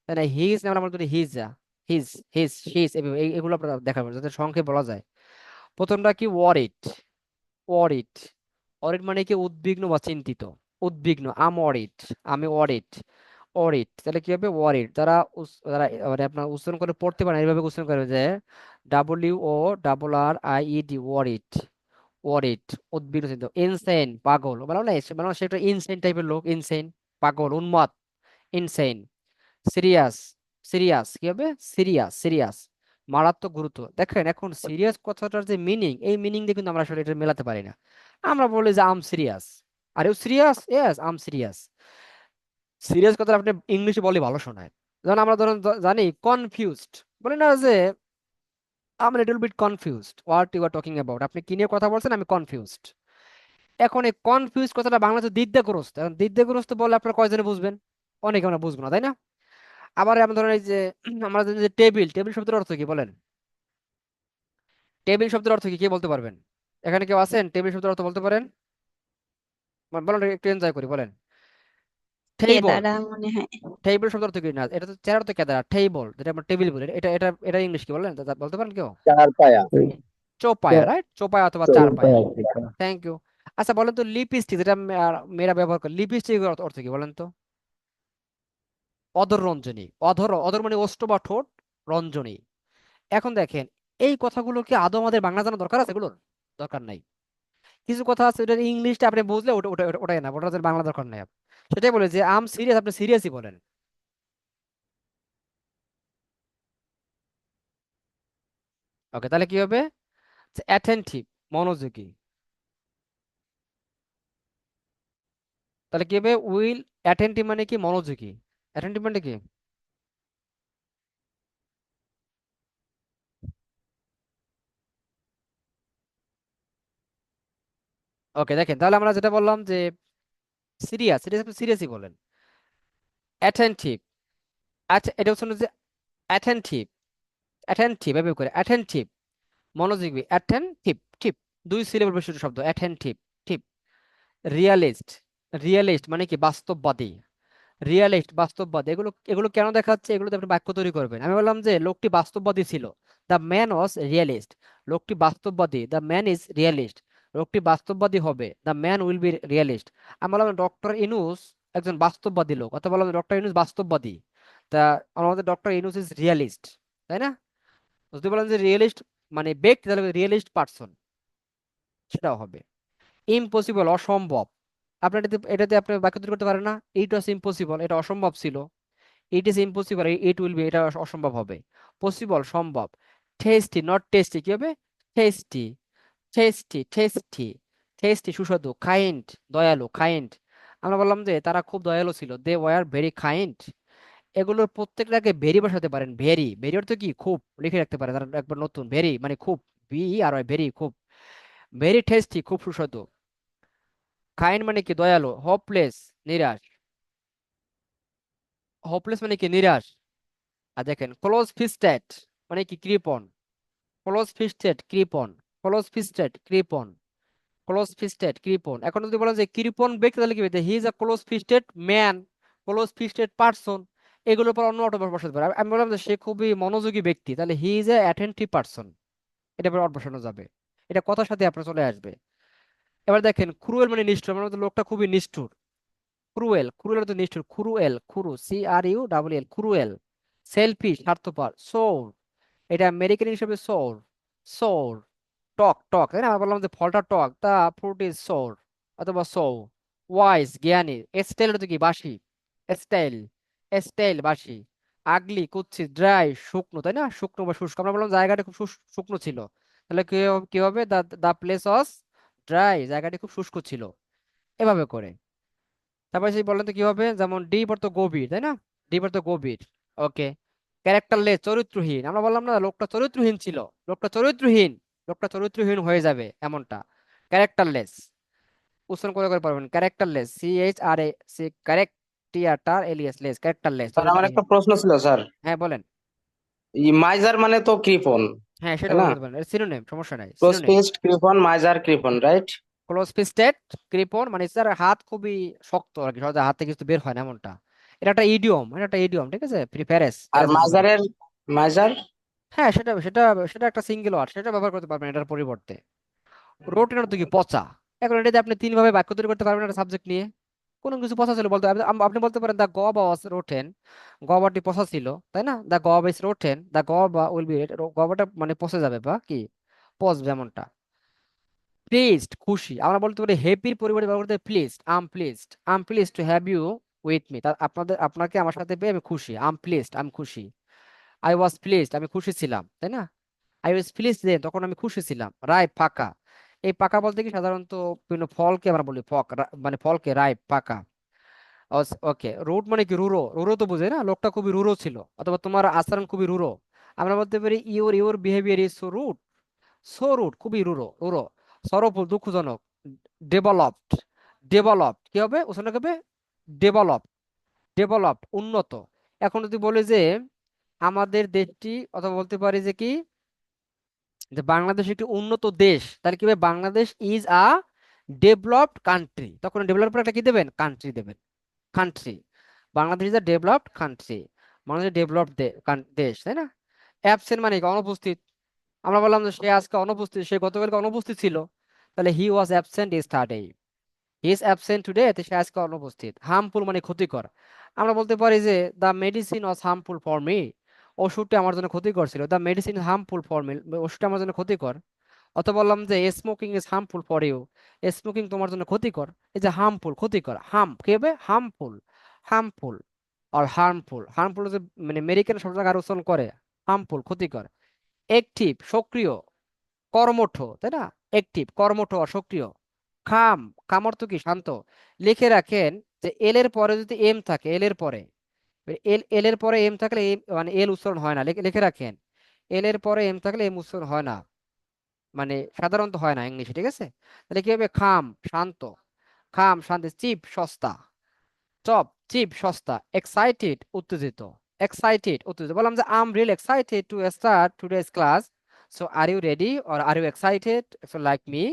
তাই না, হিজ না বলে বলতে পারি হিজ, হিজ, হিজ, হিজ, এগুলো আপনারা দেখাবেন যাতে সংক্ষেপে বলা যায়। প্রথমটা কি ওয়ারিড, ওয়ারিড, ওয়ারিড মানে কি উদ্বিগ্ন বা চিন্তিত, উদ্বিগ্ন। আম ওয়ারিড, আমি ওয়ারিড, ওয়ারিড, তাহলে কি হবে ওয়ারিড। যারা মানে আপনার উচ্চারণ করে পড়তে পারেন এইভাবে উচ্চারণ করে যে WORRIED, ওয়ারিড, ওয়ারিড, উদ্বিগ্ন চিন্তিত। ইনসেন, পাগল, বলা না মানে সে একটা ইনসেন টাইপের লোক, ইনসেন, পাগল, উন্মাদ, ইনসেন। সিরিয়াস, সিরিয়াস কি হবে সিরিয়াস, সিরিয়াস, মারাত্মক গুরুত্ব। দেখেন এখন সিরিয়াস কথাটার যে মিনিং, এই মিনিং দিয়ে কিন্তু আমরা আসলে এটা মেলাতে পারি না। আমরা বলি যে I'm serious, are you serious, yes I'm serious. Serious কথা আপনি ইংলিশে বলে ভালো শোনায়। যেমন আমরা ধরুন জানি কনফিউজড, বলি না যে I'm little bit confused what you are talking about, আপনি কি নিয়ে কথা বলছেন, আমি কনফিউজড। এখন এই কনফিউজ কথাটা বাংলাতে দ্বিধাগ্রস্ত, এখন দ্বিধাগ্রস্ত বলে আপনারা কয়জনে বুঝবেন, অনেকে আমরা বুঝবো না, তাই না। আবার আমরা ধরেন এই যে আমরা জানি যে টেবিল, টেবিল শব্দের অর্থ কি বলেন, টেবিল শব্দের অর্থ কি কে বলতে পারবেন, এখানে কেউ আছেন টেবিল শব্দের অর্থ বলতে পারেন, বলেন একটু এনজয় করি, বলেন। টেবল, কেদারা মনে হয়। টেবিল শব্দের অর্থ কি না, এটা তো চেয়ার অর্থ কেদারা, টেবল যেটা আমরা টেবিল বলি, এটা এটা এটা ইংলিশ কি বলেন, বলতে পারেন কেউ। চার পায়া। চৌপায়া, রাইট, চৌপায়া অথবা So, চারপায়া। Africa. Thank you. আচ্ছা বলেন তো লিপস্টিক, যেটা মেয়েরা ব্যবহার করে, লিপস্টিক অর্থ কি বলেন তো। অধর রঞ্জনী, অধর, অধর মানে ওষ্ঠ বা ঠোঁট, রঞ্জনী। এখন দেখেন এই কথাগুলো কি আদৌ আমাদের বাংলা জানা দরকার আছে, এগুলোর দরকার নাই। কিছু কথা আছে ওটা ইংলিশটা আপনি বুঝলে ওটা ওটা ওটাই না, ওটা বাংলা দরকার নাই। সেটাই বলে যে আম সিরিয়াস, আপনি সিরিয়াসই বলেন। ওকে, তাহলে কি হবে, অ্যাটেনটিভ, মনোযোগী। তাহলে কি হবে উইল, অ্যাটেনটিভ মানে কি মনোযোগী, অ্যাটেনটিভ মানে কি। ওকে দেখেন তাহলে আমরা যেটা বললাম যে সিরিয়াস, সিরিয়াস আপনি সিরিয়াসই বলেন। অ্যাটেনটিভ, আচ্ছা এটা হচ্ছে যে অ্যাটেনটিভ, অ্যাটেনটিভ এভাবে করে অ্যাটেনটিভ, মনোযোগী, অ্যাটেনটিভ, টিপ, দুই সিলেবল বিশিষ্ট শব্দ অ্যাটেনটিভ, টিপ। রিয়ালিস্ট, রিয়ালিস্ট মানে কি বাস্তববাদী, রিয়ালিস্ট বাস্তববাদী। এগুলো এগুলো কেন দেখাচ্ছে, এগুলো আপনি বাক্য তৈরি করবেন। আমি বললাম যে লোকটি বাস্তববাদী ছিল, দ্য ম্যান ওয়াজ রিয়ালিস্ট, লোকটি বাস্তববাদী, দ্য ম্যান ইজ রিয়ালিস্ট, লোকটি বাস্তববাদী হবে, the man will be realist. আমি বললাম ডক্টর ইনুস একজন বাস্তববাদী লোক, অথবা বললাম ডক্টর ইনুস বাস্তববাদী, তা আমাদের ডক্টর ইনুস ইজ রিয়ালিস্ট, তাই না। যদি বলেন যে রিয়েলিস্ট মানে ব্যক্তি, তাহলে রিয়েলিস্ট পার্সন, সেটাও হবে। ইম্পসিবল, অসম্ভব, আপনার এটাতে আপনি বাক্য তৈরি করতে পারেন না, ইট ওয়াজ ইম্পসিবল, এটা অসম্ভব ছিল, it is impossible, it will be, এটা অসম্ভব হবে। পসিবল, সম্ভব। টেস্টি, নট টেস্টি, কি হবে টেস্টি, টেস্টি, টেস্টি, টেস্টি সুস্বাদু। কাইন্ড, দয়ালু, কাইন্ড। আমরা বললাম যে তারা খুব দয়ালু ছিল, দে ওয়ার ভেরি কাইন্ড। এগুলোর প্রত্যেকটাকে ভেরি বসাতে পারেন, ভেরি, ভেরি অর্থ কি খুব, লিখে রাখতে পারেন তারা একবার নতুন, ভেরি মানে খুব, আর ভেরি খুব। ভেরি টেস্টি খুব সুস্বাদু। কাইন্ড মানে কি দয়ালু। হোপলেস, নিরাশ, হোপলেস মানে কি নিরাশ। আর দেখেন ক্লোজ ফিস্টেড মানে কি কৃপণ, ক্লোজ ফিস্টেড কৃপণ, ক্লোজ ফিস্টেড কৃপণ, ক্লোজ ফিস্টেড কৃপণ। এখন যদি বলেন যে কৃপণ ব্যক্তি, তাহলে কি বলতে he is a close fisted man, close fisted person. এগুলোর পর অন্য অর্থ বসাতে পারে। আমি বললাম যে সে খুবই মনোযোগী ব্যক্তি, তাহলে he is a attentive person, এটা পর অর্থ বসানো যাবে। এটা কথার সাথে আপনার চলে আসবে। এবার দেখেন ক্রুয়েল মানে নিষ্ঠুর, মানে লোকটা খুবই নিষ্ঠুর। ক্রুয়েল, ক্রুয়েল তো নিষ্ঠুর, ক্রুয়েল, ক্রু, CRUEL, ক্রুয়েল। সেলফিশ, স্বার্থপর। সোর, এটা আমেরিকান হিসেবে সোর, সোর। টক, টক, তাই না, আমরা বললাম যে ফলটা টক, দা ফ্রুট ইজ সোর, অথবা সো। ওয়াইজ, জ্ঞানী। স্টাইল হচ্ছে কি বাসি, স্টাইল, স্টাইল বাসি। আগলি, কুৎসিত। ড্রাই, শুকনো, তাই না, শুকনো বা শুষ্ক। আমরা বললাম জায়গাটা খুব শুকনো ছিল, তাহলে কি হবে, দা প্লেস ওয়াজ ড্রাই, জায়গাটি খুব শুষ্ক ছিল, এভাবে করে। তারপরে সেই বললেন তো কি হবে, যেমন ডি পর তো গভীর, তাই না, ডি পর তো গভীর। ওকে, ক্যারেক্টারলেস, চরিত্রহীন, আমরা বললাম না লোকটা চরিত্রহীন ছিল, লোকটা চরিত্রহীন, লোকটা চরিত্রহীন হয়ে যাবে এমনটা, ক্যারেক্টারলেস, উচ্চারণ করে করে পারবেন, characterless, CHRA, character Ilias, less, characterless, sir আমার চরিত্রহীন। একটা প্রশ্ন ছিল স্যার, হ্যাঁ বলেন। মাইজার মানে তো কৃপণ, হ্যাঁ সেটা তাই না? বলতে পারেন, সিনোনিম, সমস্যা নাই, ক্লোজ সিনোনিম। ফিস্ট কৃপণ, মাইজার কৃপণ, রাইট? ক্লোজ ফিস্টেড, কৃপণ মানে স্যার হাত খুবই শক্ত আর কি, সহজে হাত থেকে কিছু বের হয় না এমনটা। এটা একটা ইডিয়ম, এটা একটা ইডিয়ম, ঠিক আছে, প্যারেস আর প্যারেসের জন্য। মাইজারের, মাইজার হ্যাঁ সেটা সেটা সেটা একটা সিঙ্গেল ওয়ার্ড, সেটা ব্যবহার করতে পারবেন এটার পরিবর্তে। রোটেন তো কি পচা, এখন এটাতে আপনি তিন ভাবে বাক্য তৈরি করতে পারবেন একটা সাবজেক্ট নিয়ে, কোনো কিছু পচা ছিল বলতে আপনি বলতে পারেন দ্য গবা ওয়াজ রোটেন, গবাটি পচা ছিল, তাই না, the guava is rotten, the guava will be, গবাটা মানে পচে যাবে বা কি পচবে এমনটা। প্লিজড, খুশি, আমরা বলতে পারি হ্যাপির পরিবর্তে ব্যবহার করতে pleased, I'm pleased to have you with me, আপনাকে আমার সাথে পেয়ে আমি খুশি, আম প্লিজড, আমি খুশি। আই ওয়াজ প্লিজড, আমি খুশি ছিলাম, তাই না, আই ওয়াজ প্লিজড দেন, তখন আমি খুশি ছিলাম। রাইপ, পাকা, এই পাকা বলতে কি সাধারণত বিভিন্ন ফলকে আমরা বলি মানে ফলকে রাইপ, পাকা। ওকে, রুড মানে কি রুরো, রুরো তো বুঝে না, লোকটা খুবই রুরো ছিল, অথবা তোমার আচরণ খুবই রুরো, আমরা বলতে পারি your behaviour is so rude, so rude, খুবই রুরো, রুরো। সরফুল, দুঃখজনক। ডেভেলপড, ডেভেলপড কি হবে, ওখানে হবে ডেভেলপ, ডেভেলপড, উন্নত। এখন যদি বলি যে আমাদের দেশটি, অথবা বলতে পারি যে কি, যে বাংলাদেশ একটি উন্নত দেশ, তাহলে কি হবে, Bangladesh is a developed country, তখন ডেভেলপড একটা কি দেবেন, কান্ট্রি দেবেন, country. Bangladesh is a developed country, Bangladesh developed দেশ, তাই না। অ্যাবসেন্ট মানে কি, অনুপস্থিত, আমরা বললাম যে সে আজকে অনুপস্থিত, সে গতকালকে অনুপস্থিত ছিল, তাহলে he was absent yesterday, he is absent today, সে আজকে অনুপস্থিত। হার্মফুল মানে ক্ষতিকর, আমরা বলতে পারি যে the medicine was harmful for me, ওষুধটা আমার জন্য ক্ষতিকর ছিল, the medicine harmful for me, ওষুধটা আমার জন্য ক্ষতিকর। অথবা বললাম যে smoking is harmful for you, smoking তোমার জন্য ক্ষতিকর, এই যে হার্মফুল, ক্ষতিকর, কি হবে, হার্মফুল, হার্মফুল আর হার্মফুল, হার্মফুল যে মানে আমেরিকান শব্দ আর উচ্চারণ করে, হার্মফুল, ক্ষতিকর। অ্যাক্টিভ, সক্রিয়, কর্মঠ, তাই না, অ্যাক্টিভ, কর্মঠ আর সক্রিয়। খাম, খাম অর্থ কি, শান্ত। লিখে রাখেন যে এল এর পরে যদি এম থাকে, এল এর পরে, এল এর পরে এম থাকলে মানে এল উচ্চারণ হয় না, লিখে রাখেন, এল এর পরে এম থাকলে এম উচ্চারণ হয় না, মানে সাধারণত হয় না ইংলিশে, ঠিক আছে। তাহলে কি হবে, খাম, শান্ত, খাম, শান্ত। চিপ, সস্তা, চপ, চিপ, সস্তা। এক্সাইটেড, উত্তেজিত, এক্সাইটেড, উত্তেজিত, বললাম যে I'm real excited to start today's class, so are you ready or are you excited, so like me,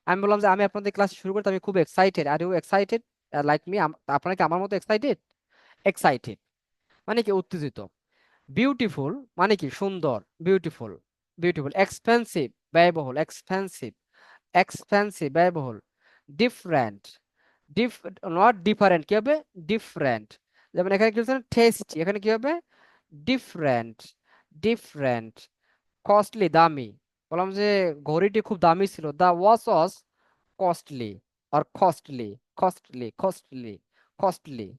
আমি বললাম যে আমি আপনাদের ক্লাস শুরু করতে আমি খুব excited, are you excited like me, আপনারা কি আমার মতো এক্সাইটেড, এক্সাইটেড মানে কি উত্তেজিত। বিউটিফুল মানে কি সুন্দর, বিউটিফুল, বিউটিফুল। এক্সপেন্সিভ, ব্যয়বহুল, এক্সপেন্সিভ, এক্সপেন্সিভ, ব্যয়বহুল। ডিফারেন্ট, নট ডিফারেন্ট, কি হবে, ডিফারেন্ট। যেমন এখানে কি হচ্ছে টেস্টি, এখানে কি হবে, ডিফারেন্ট, ডিফারেন্ট। কস্টলি, দামি, বললাম যে ঘড়িটি খুব দামি ছিল, দা ওয়াচ ওয়াজ কস্টলি আর কস্টলি, কস্টলি, কস্টলি, কস্টলি,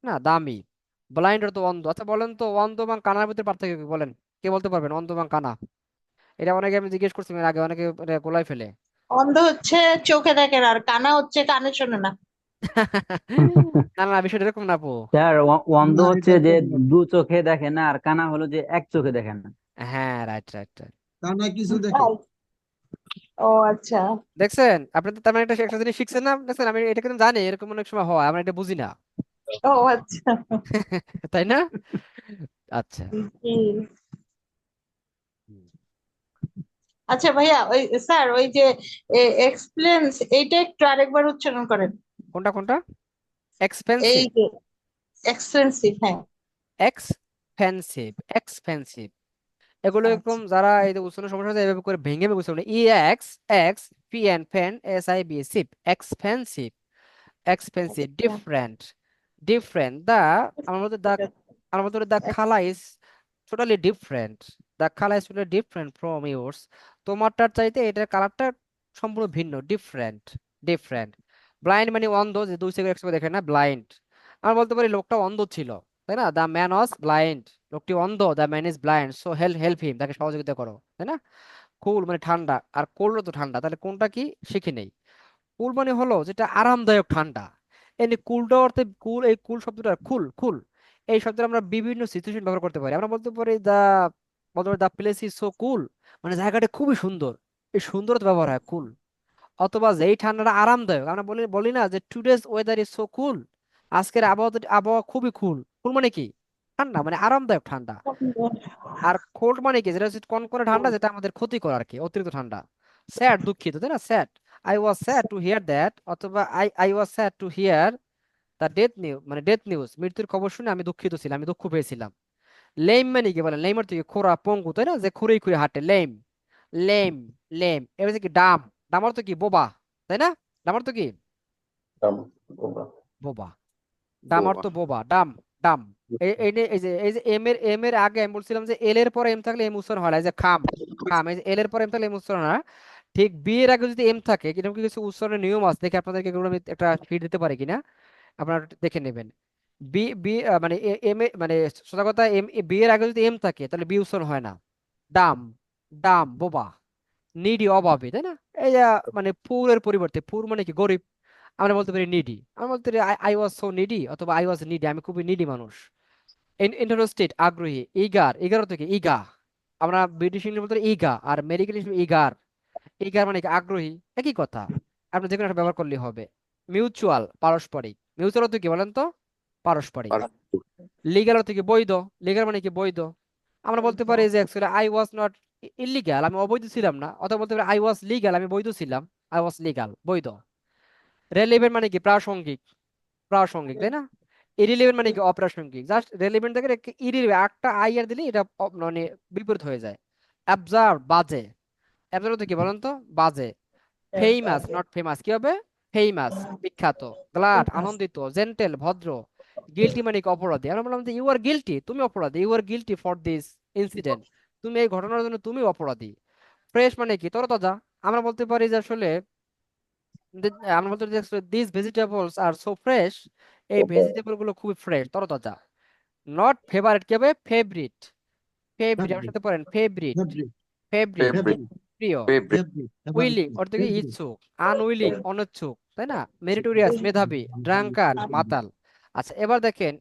না দামি। ব্লাইন্ড অর্থ অন্ধ, আচ্ছা বলেন তো অন্ধ এবং কানার ভিতরে পার্থক্য কি, বলেন, কে বলতে পারবেন, অন্ধ এবং কানা, এটা অনেকে আমি জিজ্ঞেস করছি এর আগে, অনেকে এটা গোলায় ফেলে। অন্ধ হচ্ছে চোখে দেখে না, আর কানা হচ্ছে কানে শোনে না। না না, বিষয়টা এরকম না আপু। স্যার অন্ধ না, হচ্ছে এটা যে ভুল হবে। দু চোখে দেখে না, আর কানা হলো যে এক চোখে দেখে না। হ্যাঁ, রাইট রাইট রাইট। কানা কিছু দেখে। ও আচ্ছা। দেখছেন আপনি তো, তার মানে একটা জিনিস শিখছেন না, দেখছেন আমি এটা কিন্তু জানি, এরকম অনেক সময় হয়, আমরা এটা বুঝি না, ও আচ্ছা। তাই না। আচ্ছা, জি। আচ্ছা ভাইয়া, ওই স্যার ওই যে এক্সপ্লেন্স, এইটা একটু আরেকবার উচ্চারণ করেন। কোনটা কোনটা, এই এক্সপেন্সিভ, যে এক্সপেন্সিভ, হ্যাঁ। এক্সপেন্সিভ, এক্সপেন্সিভ, এগুলো এরকম আচ্ছা। যারা এই যে উচ্চারণ সমস্যা আছে এভাবে করে ভেঙে ভেঙে উচ্চারণ, E X, X P N ফেন এস আই বি সিপ, এক্সপেন্সিভ, এক্সপেন্সিভ। Different, different. আমার মধ্যে দা খালা ইজ টোটালি ডিফারেন্ট, দা খালা is totally different from yours, তোমারটার চাইতে এটার কালারটা সম্পূর্ণ ভিন্ন, ডিফারেন্ট, ডিফারেন্ট। ব্লাইন্ড মানে অন্ধ, যে দুই চোখে একসাথে দেখে না, ব্লাইন্ড। আমরা বলতে পারি লোকটা অন্ধ ছিল, তাই না, দ্য ম্যান ওয়াজ ব্লাইন্ড, লোকটি অন্ধ, the man is blind, so help him, তাকে সহযোগিতা করো, তাই না। কুল মানে ঠান্ডা, আর কোল্ড তো ঠান্ডা, তাহলে কোনটা কি শিখে নেই। কুল মানে হলো যেটা আরামদায়ক ঠান্ডা। এমনি কুলটা অর্থে কুল, এই কুল শব্দটা কুল কুল এই শব্দটা আমরা বিভিন্ন সিচুয়েশন ব্যবহার করতে পারি। আমরা বলতে পারি the place is so cool, মানে জায়গাটা খুবই সুন্দর, এই সুন্দরতা ব্যবহার হয় কুল। অথবা যেই ঠান্ডাটা আরামদায়ক, আমরা বলি বলি না যে টুডেজ ওয়েদার ইজ সো কুল, আজকের আবহাওয়া খুবই কুল। কুল মানে কি ঠান্ডা, মানে আরামদায়ক ঠান্ডা। আর কোল্ড মানে কি, যেটা হচ্ছে কনকনে ঠান্ডা, যেটা আমাদের ক্ষতি করে আর কি, অতিরিক্ত ঠান্ডা। স্যাড দুঃখিত, তাই না, sad, I was sad to hear that, অথবা I was sad to hear the death news, মানে ডেথ নিউজ, মৃত্যুর খবর শুনে আমি দুঃখিত ছিলাম, আমি দুঃখ পেয়েছিলাম। লেম মানে কি বলে, লেম অর্থ কি খোরা পঙ্গু, তাই না, যে খুঁড়ে খুঁড়ে হাঁটে, লেম লেম লেম। এবার হচ্ছে কি ডাম, ডাম অর্থ কি বোবা, তাই না, ডাম অর্থ কি বোবা, ডাম অর্থ বোবা, ডাম ডাম। এই যে এম এর আগে আমি বলছিলাম যে এল এর পরে এম থাকলে এম উচ্চারণ হয় না, এই যে খাম খাম, এই যে এল এর পরে এম থাকলে এম উচ্চারণ হয় না। ঠিক বি এর আগে যদি এম থাকে, এরকম কিছু উচ্চারণের নিয়ম আছে, দেখে আপনাদেরকে এগুলো আমি একটা ফিড দিতে পারি কিনা, আপনারা একটু দেখে নেবেন। বি বি মানে এম এ মানে সোজা কথা, বি এর আগে যদি এম থাকে তাহলে বি উচ্চারণ হয় না। ডাম ডাম বোবা, নিডি অভাবী, তাই না। এই যে মানে পুর এর পরিবর্তে, পুর মানে কি গরিব, আমরা বলতে পারি নিডি, আমরা বলতে পারি আই ওয়াজ সো নিডি, অথবা আই ওয়াজ নিডি, আমি খুবই নিডি মানুষ। ইন্টারেস্টেড আগ্রহী, ইগার, ইগার থেকে ইগা, আমরা ব্রিটিশ ইংলিশ বলতে ইগা, আর মেডিকেল ইগার, ইগার মানে কি আগ্রহী, একই কথা, আপনি যে কোনো একটা ব্যবহার করলেই হবে। মিউচুয়াল পারস্পরিক, মিউচুয়াল অর্থ কি বলেন তো, পারস্পরিক। লিগ্যাল অর্থ কি বৈধ, লিগ্যাল মানে কি বৈধ, আমরা বলতে পারি যে actually I was not illegal, আমি অবৈধ ছিলাম না, অথবা বলতে পারি আই ওয়াজ লিগাল, আমি বৈধ ছিলাম, আই ওয়াজ লিগাল বৈধ। রেলিভেন্ট মানে কি প্রাসঙ্গিক, প্রাসঙ্গিক, তাই না। ইরিলেভেন্ট মানে কি অপ্রাসঙ্গিক, জাস্ট রেলিভেন্ট থেকে ইরিলেভেন্ট একটা আই আর দিলে এটা মানে বিপরীত হয়ে যায়। অ্যাবসার্ভ বাজে, অ্যাবসার্ভ কি বলেন তো, বাজে। ফেমাস নট ফেমাস, কি হবে ফেমাস বিখ্যাত। গ্লাড আনন্দিত, জেন্টেল ভদ্র। গিলটি মানে কি অপরাধী, আমরা বললাম যে ইউ আর গিলটি, তুমি অপরাধী, you are guilty for this incident, তুমি এই ঘটনার জন্য তুমি অপরাধী। ফ্রেশ মানে কি তরতাজা, আমরা বলতে পারি যে আসলে আমরা বলতে পারি যে this vegetables are so fresh, এই ভেজিটেবল গুলো খুবই ফ্রেশ তরতাজা। নট ফেভারিট, কি হবে ফেভারিট, ফেভারিট আমার সাথে পড়েন, ফেভারিট Fabric, ফেভারিট fabric, প্রিয়। fabric, উইলিং অর্থ কি fabric. ইচ্ছুক, আনউইলিং অনিচ্ছুক, তাই না। মেরিটোরিয়াস মেধাবী, ড্রাঙ্কার মাতাল। আচ্ছা এবার দেখেন,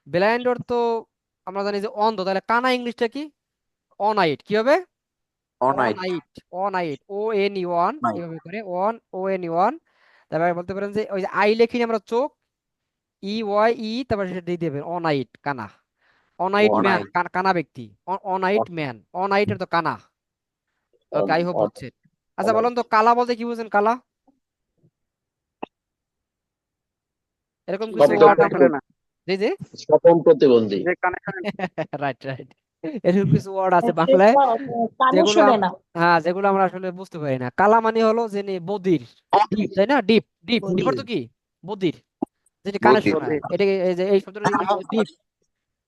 ব্লাইন্ড অর্থ আমরা জানি যে অন্ধ, তাহলে কানা ইংলিশটা কি, অনাইট, কি হবে অনাইট, অনাইট ও এন ই ওয়ান, এভাবে করে ও এন ই ওয়ান। তারপরে বলতে পারেন যে ওই যে আই লেখিনি আমরা চোখ, ই ওয়াই ই, তারপরে সেটা দিয়ে দেবেন অনাইট কানা, অনাইট ম্যান কানা ব্যক্তি, অনাইট ম্যান, অনাইট তো কানা। ওকে আই হোপ বুঝছেন। আচ্ছা বলুন তো কালা বলতে কি বুঝেন, কালা এরকম কিছু ওয়ার্ড আমরা, জি জি স্বপন প্রতিবন্ধী। রাইট রাইট, এরকম কিছু ওয়ার্ড আছে বাংলায় কানে যেগুলো শুনে না। হ্যাঁ যেগুলো আমরা আসলে বুঝতে পারি না। কালা মানে হলো যে বদির, ডিপ, তাই না, ডিপ ডিপ ডিপ অর্থ কি বদির, যেটা কানে শোনা, এটা এই যে এই শব্দটা ডিপ,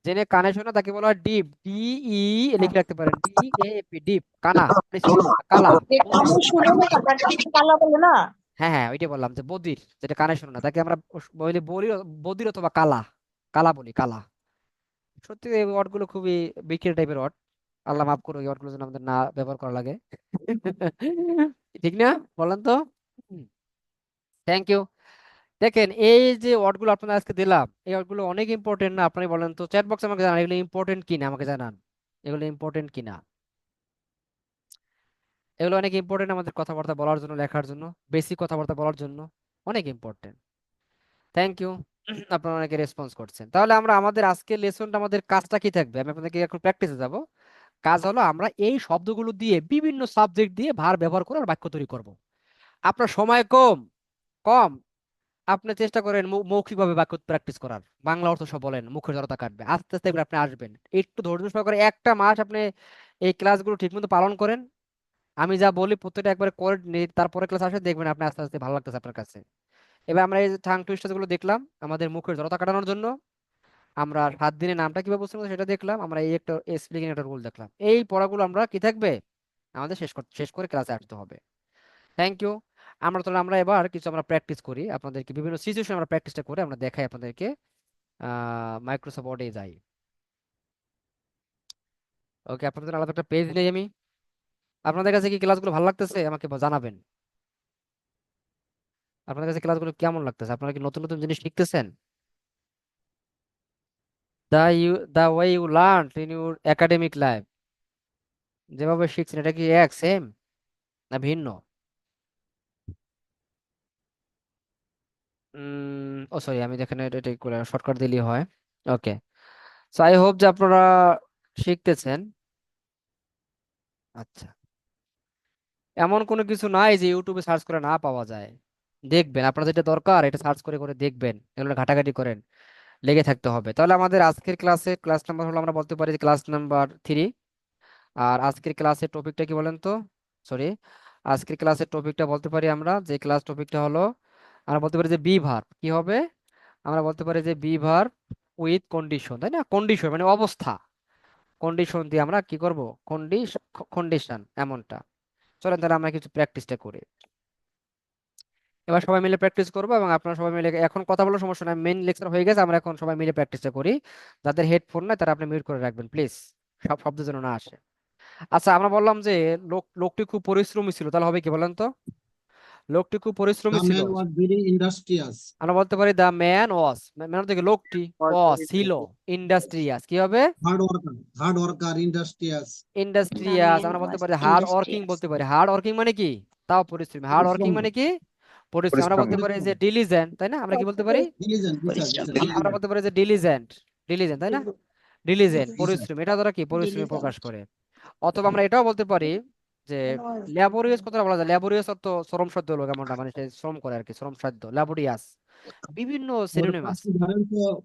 জেনে কানে শোনা তাকে বলা হয় ডিপ, ডি ই লিখে রাখতে পারেন, ডি এ পি, ডিপ কানা মানে শোনা, কালা যে কানে শুনে না তাকে কালা বলে না। হ্যাঁ হ্যাঁ ওইটা বললাম যে বদির, যেটা কানে শোনা না তাকে আমরা বলি বলি বদির অথবা কালা, কালা বলি কালা। সত্যি এই ওয়ার্ড গুলো খুবই বিক্রি টাইপের ওয়ার্ড, আল্লাহ মাফ করো এই ওয়ার্ড গুলো যেন আমাদের না ব্যবহার করা লাগে। ঠিক না বলেন তো, থ্যাংক ইউ। দেখেন এই যে ওয়ার্ড গুলো আপনাদের আজকে দিলাম, এই ওয়ার্ড গুলো অনেক ইম্পর্টেন্ট না, আপনি বলেন তো চ্যাট বক্সে আমাকে জানান এগুলো ইম্পর্টেন্ট কিনা, আমাকে জানান এগুলো ইম্পর্টেন্ট কিনা। এগুলো অনেক ইম্পর্টেন্ট আমাদের কথাবার্তা বলার জন্য, লেখার জন্য, বেসিক কথাবার্তা বলার জন্য অনেক ইম্পর্টেন্ট। থ্যাংক ইউ, আপনারা অনেকে রেসপন্স করছেন। তাহলে আমরা আমাদের আজকের লেসনটা, আমাদের কাজটা কি থাকবে, আমি আপনাদেরকে এখন প্র্যাকটিসে যাব। কাজ হলো আমরা এই শব্দগুলো দিয়ে বিভিন্ন সাবজেক্ট দিয়ে ভার ব্যবহার করে আর বাক্য তৈরি করব। আপনার সময় কম কম, আপনি চেষ্টা করেন মৌখিকভাবে বাক্য প্র্যাকটিস করার, বাংলা অর্থ সব বলেন, মুখের জড়তা কাটবে, আস্তে আস্তে এগুলো আপনি আসবেন। একটু ধৈর্য সহকারে একটা মাস আপনি এই ক্লাসগুলো ঠিকমতো পালন করেন, আমি যা বলি প্রত্যেকটা একবারে করে তারপরে ক্লাস আসে দেখবেন আপনি আস্তে আস্তে ভালো লাগতেছে আপনার কাছে। এবার আমরা এই টাং টুইস্টার গুলো দেখলাম আমাদের মুখের জড়তা কাটানোর জন্য, আমরা 7 দিনের নামটা কিভাবে বুঝতে পারবো সেটা দেখলাম, আমরা এই একটা স্প্লিটিং একটা রুল দেখলাম। এই পড়াগুলো আমরা কি থাকবে আমাদের শেষ করে ক্লাসে আসতে হবে। Thank you. আমরা এবার কিছু আমরা প্র্যাকটিস করি, আপনাদেরকে বিভিন্ন সিচুয়েশন আমরা প্র্যাকটিসটা করে আমরা দেখাই আপনাদেরকে। মাইক্রোসফট ওয়ার্ডে যাই। ওকে আপনাদের আলাদা একটা পেজ নেই আমি, আপনাদের কাছে কি ক্লাসগুলো ভালো লাগতেছে আমাকে জানাবেন। আপনাদের কাছে ক্লাসগুলো কেমন লাগতেছে? আপনারা কি নতুন নতুন জিনিস শিখতেছেন? the way you learned in your academic life, যেভাবে শিখছেন এটা কি এক সেম না ভিন্ন? ও সরি, আমি এখানে এটা করে শর্টকাট দিলেই হয়। ওকে, সো আই হোপ যে আপনারা শিখতেছেন। আচ্ছা, এমন কোনো কিছু নাই যে ইউটিউবে সার্চ করে না পাওয়া যায়। দেখবেন আপনার যেটা দরকার এটা সার্চ করে করে দেখবেন, এগুলো ঘাটাঘাটি করেন, লেগে থাকতে হবে। তাহলে আমাদের আজকের ক্লাস নাম্বার হলো, আমরা বলতে পারি যে ক্লাস নাম্বার 3। আর আজকের ক্লাসের টপিকটা কি বলেন তো? সরি, আজকের ক্লাসের টপিকটা বলতে পারি আমরা, যে ক্লাস টপিকটা হলো, আমরা বলতে পারি যে বি ভার্ব কি হবে? আমরা বলতে পারি যে বি ভার্ব উইথ কন্ডিশন, তাই না? কন্ডিশন মানে অবস্থা, কন্ডিশন দিয়ে আমরা কি করব? কন্ডিশন এমনটা। চলেন তাহলে আমরা কিছু প্র্যাকটিসটা করি। এবার সবাই মিলে প্র্যাকটিস করবো, এবং আপনারা সবাই মিলে এখন কথা বলার সমস্যা নাই, মেইন লেকচার হয়ে গেছে, আমরা এখন সবাই মিলে প্র্যাকটিসটা করি। যাদের হেডফোন নাই তারা আপনি মিউট করে রাখবেন প্লিজ, সব শব্দ যেন না আসে। আচ্ছা, আমরা বললাম যে লোকটি খুব পরিশ্রমী ছিল, তাহলে হবে কি বলেন তো? লোকটি খুব পরিশ্রমী The ছিল, man was very industrious. আমরা বলতে পারি দ্য ম্যান ওয়াজ, ম্যান থেকে লোকটি, ছিল ইন্ডাস্ট্রিয়াস, কি হবে? Hard worker, industrious. ইন্ডাস্ট্রিয়াস। আমরা বলতে পারি হার্ড ওয়ার্কিং, বলতে পারি হার্ড ওয়ার্কিং মানে কি? তাও পরিশ্রমী। হার্ড ওয়ার্কিং মানে কি? পরিশ্রম। আমরা বলতে পারি যে ডিলিজেন্ট, তাই না? আমরা কি বলতে পারি? Diligent, আমরা বলতে পারি যে ডিলিজেন্ট, তাই না? ডিলিজেন্ট পরিশ্রম, এটা দ্বারা কি পরিশ্রমী প্রকাশ করে। অথবা আমরা এটাও বলতে পারি যে ল্যাবোরিয়াস, কথাটা বলা যায়, ল্যাবোরিয়াস অর্থ শ্রম সাধ্য লোক, এমনটা মানে সে শ্রম করে আর কি, শ্রম সাধ্য, ল্যাবোরিয়াস। বিভিন্ন সিনোনিম আছে।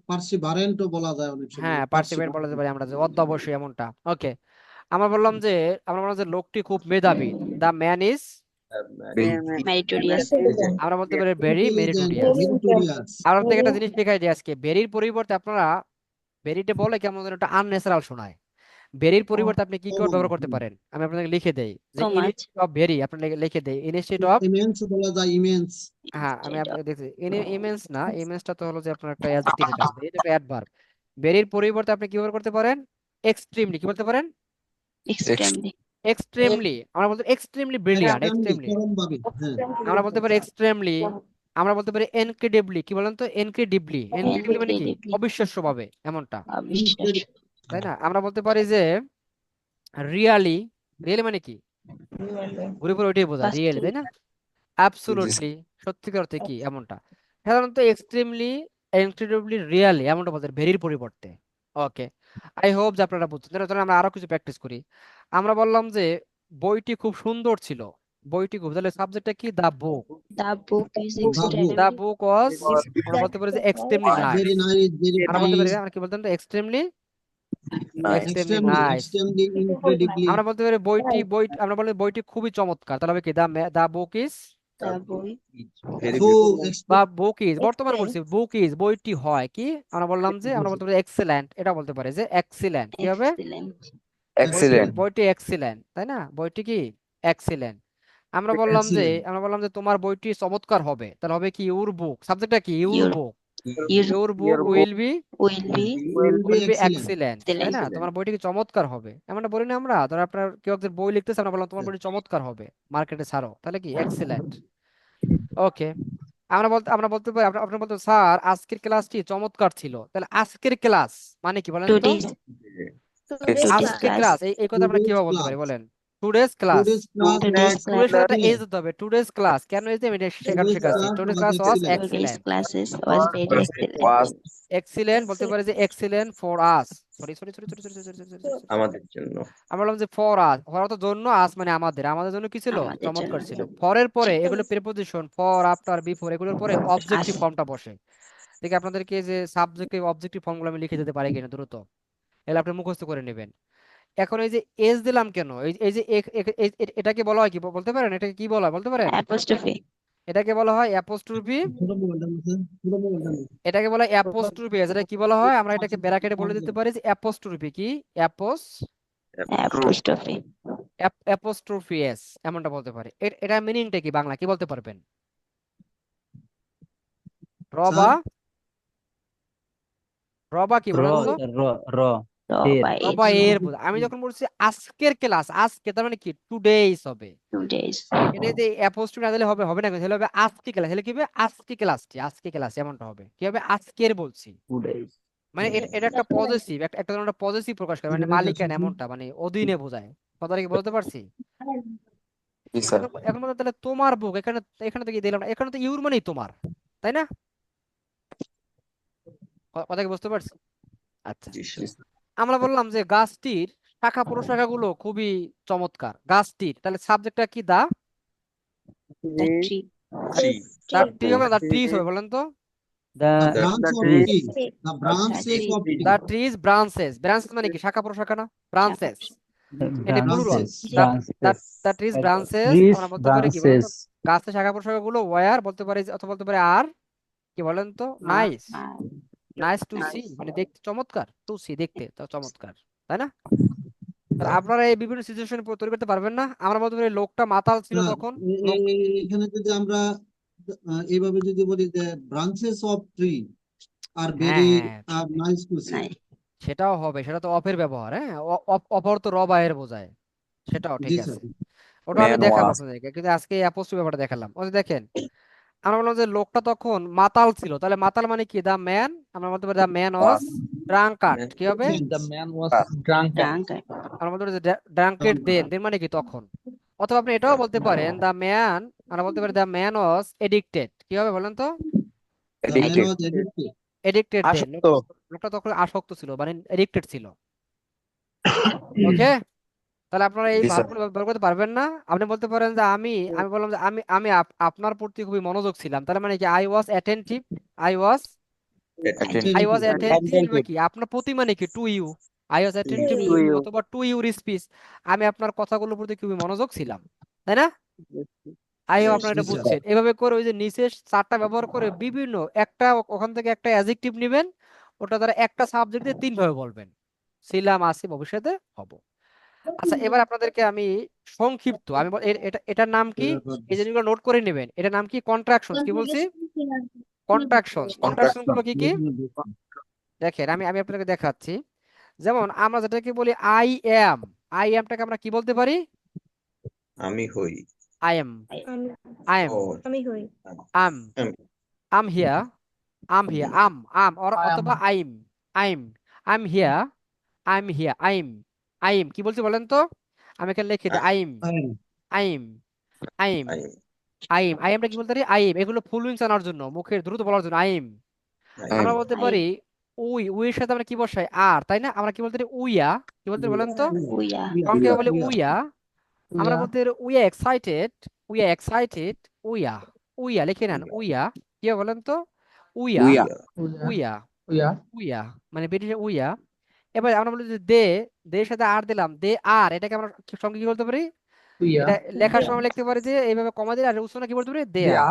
perseverant বলা যায় অনেক সময়। হ্যাঁ, পার্সিভেন্ট বলতে পারি আমরা, যে অধ্যবসায়ী এমনটা। ওকে, আমরা বললাম যে লোকটি খুব মেধাবী, দা ম্যান ইজ, মেরিটোরিয়াস। আমরা বলতে পারি ভেরি মেরিটোরিয়াস। Meritorious. আর আপনাকে একটা জিনিস শেখাই দিই আজকে, ভেরির পরিবর্তে আপনারা, ভেরিতে বলে কেমন যেন একটা আনন্যাচারাল শোনায়, ভেরির পরিবর্তে আপনি কি কি ওয়ার্ড ব্যবহার করতে পারেন? আমি আপনাকে লিখে দেই যে So much. Institute of very, আপনি লিখে দেই ইনস্টিটিউট অফ। Immense বলা যায়, immense. হ্যাঁ, আমি আপনাকে দেখছি ইমেন্স না, ইমেন্সটা তো হলো যে আপনার একটা অ্যাডজেক্টিভ, এটা এটা একটা অ্যাডভার্ব। ভেরির পরিবর্তে আপনি কি ব্যবহার করতে পারেন? এক্সট্রিমলি, কি বলতে পারেন? Extremely. এক্সট্রিমলি, আমরা বলতে এক্সট্রিমলি ব্রিলিয়ান্ট, এক্সট্রিমলি। চরমভাবে, হ্যাঁ। আমরা বলতে পারি এক্সট্রিমলি। আমরা বলতে পারি ইনক্রেডিবলি, কি বলেন তো? ইনক্রেডিবলি, ইনক্রেডিবলি মানে কি? Incredibly. অবিশ্বাস্যভাবে, এমনটা, অবিশ্বাস্য। তাই না? আমরা বলতে পারি যে রিয়ালি, রিয়েলি মানে কি? ঘুরে পরে ওইটাই বোঝায়, রিয়েলি, তাই না? অ্যাবসোলুটলি, সত্যিকার অর্থে কি, এমনটা। সাধারণত এক্সট্রিমলি, ইনক্রেডিবলি, রিয়েলি এমনটা বলতে ভেরির পরিবর্তে। ওকে, আই হোপ যে আপনারা বুঝছেন। তাহলে আমরা আরো কিছু প্র্যাকটিস করি। আমরা বললাম যে বইটি খুব সুন্দর ছিল, বইটি খুব, তাহলে সাবজেক্টটা কি? The book. The book is book. extremely. দা বুক ওয়াজ, আমরা বলতে পারি যে extremely nice. Very nice, very আমরা বলতে পারি, nice. আমরা কি বলতাম তো? Extremely, extremely Extremely, nice. extremely, incredibly. আমরা বলতে পারি আমরা বলি বইটি খুবই চমৎকার, তাহলে হবে কি? The book is, The boy. So, বা বুক ইজ, বর্তমানে বলছি বুক ইজ, বইটি হয় কি? আমরা বললাম যে, আমরা বলতে পারি এক্সেলেন্ট, এটা বলতে পারি যে এক্সিলেন্ট, কি হবে? Excellent. বইটি এক্সিলেন্ট, তাই না? বইটি কি এক্সিলেন্ট। আমরা বললাম যে, excellent. তোমার বইটি চমৎকার হবে, তাহলে হবে কি? ইউর বুক, সাবজেক্টটা কি? Your Your- book, Your your book will be, will be Will be excellent, তাই না? excellent. তোমার বইটি কি চমৎকার হবে, এমনটা বলি না আমরা? ধরো আপনার কেউ একজন বই লিখতেছে, আমরা বললাম তোমার বইটি চমৎকার হবে, মার্কেটে ছাড়ো, তাহলে কি? এক্সিলেন্ট। ওকে, আমরা বলতে পারি, আপনি বলতে, স্যার আজকের ক্লাসটি চমৎকার ছিল, তাহলে আজকের ক্লাস মানে কি বলেন তো? Today's আজকের class. ক্লাস, এই কথা আমরা Today's কিভাবে বলতে পারি class. বলেন? Today's class. Today's class Today's was টুডের সাথে একটা এজ excellent. দিতে হবে, টুডেস ক্লাস। কেন এজ আমি এটা শেখাচ্ছি। Today's class today's was class was excellent. Today's excellent. classes was very excellent. Excellent বলতে পারি যে excellent for us, sorry sorry sorry sorry sorry sorry, আমাদের জন্য। আমরা বললাম যে ফর আস, ফর তো জন্য, আস মানে আমাদের, আমাদের জন্য কি ছিল? আমাদের চমৎকার জন্য। ছিল। ফরের পরে এগুলো প্রিপোজিশন, ফর, আফটার, বিফোর, এগুলোর পরে অবজেক্টিভ ফর্মটা বসে। দেখি আপনাদেরকে যে সাবজেক্টিভ অবজেক্টিভ ফর্মগুলো আমি লিখে দিতে পারি কিনা দ্রুত, এগুলো আপনি মুখস্থ করে নেবেন। এখন এই যে এজ দিলাম কেন? এই যে এটাকে বলা হয় কি বলতে পারেন? এটাকে কি বলা হয় বলতে পারেন? Apostrophe. এটাকে বলা হয় অ্যাপোস্ট্রফি। ছোট মোবাইলটা আছে, ছোট মোবাইলটা নেই। এটাকে বলা হয় অ্যাপোস্ট্রফি। এটা কি বলা হয়? আমরা এটাকে ব্র্যাকেটে বলে দিতে পারি যে অ্যাপোস্ট্রফি কি? Apostrophe. অ্যাপোস্ট্রফিএস, এমনটা বলতে পারি। এটা মিনিংটা কি বাংলা, কি বলতে পারবেন? রবা, স্যার, রবা কি বলেন তো? র র রবা এর বোঝায়। আমি যখন বলছি আজকের ক্লাস, আজকে তার মানে কি টুডেইস হবে। 2 days এটা যদি অ্যাপোস্ট্রফি না দিলে হবে না, তাহলে হবে আজকে ক্লাস। তাহলে কি হবে আজকে ক্লাস এমনটা হবে। কি হবে আজকের বলছি, 2 days মানে এটা একটা পজিটিভ, একটা ধরনের পজিটিভ প্রকাশ করে, মানে মালিকানা এমনটা, মানে অধীনে বোঝায়। কথাটা কি বলতে পারছি? জি স্যার। এখন বলতে তাহলে তোমার বুক, এখানে এখানে তো কি দিলাম না, এখানে তো ইউর মানেই তোমার, তাই না? কথা কি বুঝতে পারছি? আচ্ছা, জি স্যার। আমরা বললাম যে গাছটির শাখা প্রশাখা গুলো খুবই চমৎকার। গাছটির, তাহলে সাবজেক্টটা কি? The the tree tree. The tree হবে না, দা ট্রিজ হবে, বলেন তো? the The branch of trees tree. The branches of tree. The trees branches, branches মানে কি? শাখা প্রশাখা না, ব্রাঞ্চেস। এটা plural. branches. The trees branches, trees আমরা বলতে পারি কি বলেন তো? branches গাছের শাখা প্রশাখা গুলো ওয়ার বলতে পারি, অথবা বলতে পারি আর কি বলেন তো? নাইস, নাইস টু সি, মানে দেখতে চমৎকার, টু সি দেখতে তো চমৎকার, তাই না? আর আপনারা এই বিভিন্ন সিচুয়েশন তৈরি করতে পারবেন না? আমরা বলতে পারি লোকটা মাতাল ছিল না, তখন। এখানে যদি আমরা এইভাবে যদি বলি যে branches of tree are very হ্যাঁ, নাইস টু সি। nice সেটাও হবে, সেটা তো অফের ব্যবহার। হ্যাঁ, অপর তো রবায়ের বোঝায়, সেটাও ঠিক জি আছে। স্যার। ওটা আমি Man দেখাবো was আপনাদেরকে, কিন্তু আজকে এই অ্যাপোস্ট্রফি ব্যাপারটা দেখালাম। ওই যে দেখেন, আমরা বললাম যে লোকটা তখন মাতাল ছিল, তাহলে মাতাল মানে কি? দা ম্যান, আমরা বলতে পারি দা ম্যান ওয়াজ ড্রাঙ্কার্ড। কি হবে? drunk আমরা বলতে পারি যে ড্রাঙ্কেড দেন, দেন মানে কি তখন। অথবা আপনি এটাও বলতে পারেন দা ম্যান, আমরা বলতে পারি দা ম্যান ওয়াজ এডিক্টেড। কি হবে বলেন তো? The man addicted, was addicted. Addicted then, আসক্ত। লোকটা তখন আসক্ত ছিল, মানে এডিক্টেড ছিল। ওকে, তাহলে আপনারা এই জি স্যার। ভার্বগুলো ব্যবহার করতে পারবেন না। আপনি বলতে পারেন যে আমি বললাম যে আমি আমি আপনার প্রতি খুবই মনোযোগ ছিলাম, তাহলে মানে কি? I was attentive. I was I was attentive কি? আপনার প্রতি মানে কি? To you. I was attentive to you, অথবা টু ইউর স্পিচ, আমি আপনার কথাগুলোর প্রতি খুবই মনোযোগ ছিলাম, তাই না? আই হোপ আপনারা জি এটা স্যার। বুঝছেন। এভাবে করে ওই যে নিচে চারটা ব্যবহার করে বিভিন্ন একটা, ওখান থেকে একটা অ্যাডজেক্টিভ নেবেন, ওটা দ্বারা একটা সাবজেক্ট দিয়ে 3 ভাবে বলবেন, ছিলাম, আছি, ভবিষ্যতে হব। আচ্ছা, এবার আপনাদেরকে আমি সংক্ষিপ্ত, আমি এটার নাম কি? এই জিনিসগুলো নোট করে নেবেন। এটার নাম কি? কন্ট্রাকশনস। কি বলছি? কন্ট্রাকশনস। কন্ট্রাকশন গুলো কি কি দেখেন, আমি আপনাদেরকে দেখাচ্ছি। যেমন আমরা যেটাকে বলি আই এম, আই এমটাকে আমরা কি বলতে পারি? আমি হই। আই এম, আই এম, ও I'm, I'm here, I'm here, I'm, অথবা আইম হিয়ার, আইম কি বলছি বলেন তো? আমি এখানে লিখে দিই আইম, আইম, আইম, আইমটা কি বলতে পারি? আইম, এগুলো ফুল উইংস আনার জন্য, মুখের দ্রুত বলার জন্য আইম। আমরা বলতে পারি উইয়ের সাথে আমরা কি বসাই? আর, তাই না? আমরা কি বলতে পারি? উইয়া। কি বলতে পারি বলেন তো? সংক্ষেপে বলি উইয়া। আমরা বলতে পারি উইয়া এক্সাইটেড, উইয়া এক্সাইটেড, উইয়া, উইয়া লিখে নেন, উইয়া। কি হবে বলেন তো? উইয়া, উইয়া, উইয়া, উইয়া, মানে ব্রিটিশ উইয়া। এবার আমরা বলি যে দের সাথে আর দিলাম, দে আর, এটাকে আমরা সঙ্গে কি বলতে পারি? এটা লেখার সময় লিখতে পারি যে এইভাবে কমা দিলে, আর উচ্চারণ কি বলতে পারি? দেয়া,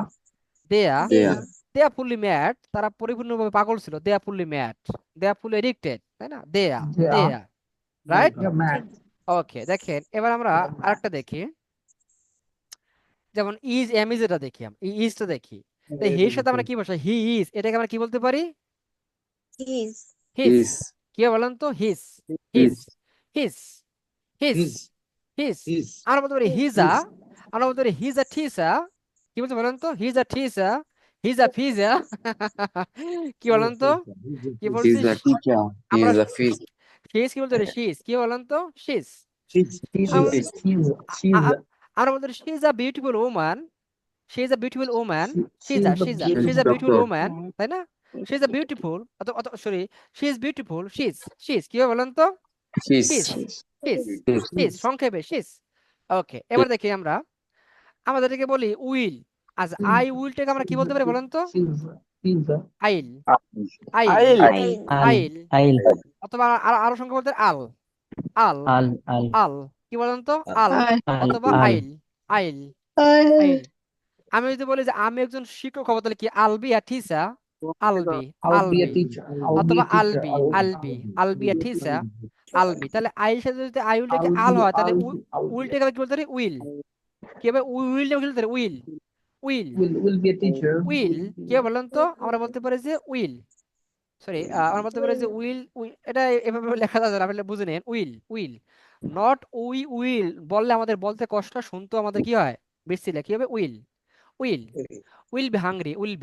দেয়া, দেয়া, দেয়া ফুললি ম্যাড, তারা পরিপূর্ণভাবে পাগল ছিল। দেয়া ফুললি ম্যাড, দেয়া ফুললি এডিক্টেড, তাই না? দেয়া, দেয়া, রাইট? ওকে, দেখেন এবার আমরা আরেকটা দেখি, যেমন ইজ এম ইজ, এটা দেখি, আমরা ইজটা দেখি। তো হির সাথে আমরা কি বসাই? হি ইজ, এটাকে আমরা কি বলতে পারি? হিস। is, কি হবে বলেন তো? হিস, হিস, is, his, his, his. His. আমরা বলতে পারি হিজা, আমরা বলতে পারি হিজা ঠিসা। কি বলতে বলেন তো? হিজা ঠিসা, হিজা ফিজা। কি বলেন তো? কি is বলছি? a teacher, he আমরা is a fish, শিস কি বলতে পারি? শিস। কি বলেন তো? শিস। is, আমরা বলতে পারি she is a beautiful woman, she is a beautiful woman, she is a beautiful doctor, woman, তাই না? She is a beautiful, sorry, she is beautiful, she's কি হবে বলেন তো? fish, শিস, শিস, fish, শিস, সংক্ষেপে শিস। ওকে, এবার দেখি আমরা আমাদেরকে বলি উইল। আজ আই উইলটাকে আমরা কি বলতে পারি বলেন তো? আইল, আইল, আইল, আইল অথবা আরো সংখ্যা বলতে আল, আল, আল আল আল, কি বলেন তো? আল, আল অথবা আল আইল, আইল, আইল। আমি যদি বলি যে আমি একজন শিক্ষক হবো, তাহলে কি? আলবি আ টিচার, আলবি, আলবি, অথবা আলবি, আলবি, আলবি আ টিচার, আলবি। তাহলে আইল সাথে যদি আই উইলটাকে আল হয়, তাহলে উইলটাকে আমরা কি বলতে পারি? উইল। কি হবে? উইলটা কি বলতে পারি? Will, will, will. কি হবে বলেন তো? আমরা বলতে পারি যে উইল। সরি, আমরা বলতে পারি যে উইল, এটা এভাবে লেখা যাবে না, আপনি বুঝে নেন। উইল, উইল নট উইল বললে আমাদের বলতে কষ্ট, শুনতো আমাদের কি হয় বিচ্ছিলে, কি হবে will, will, will be hungry, will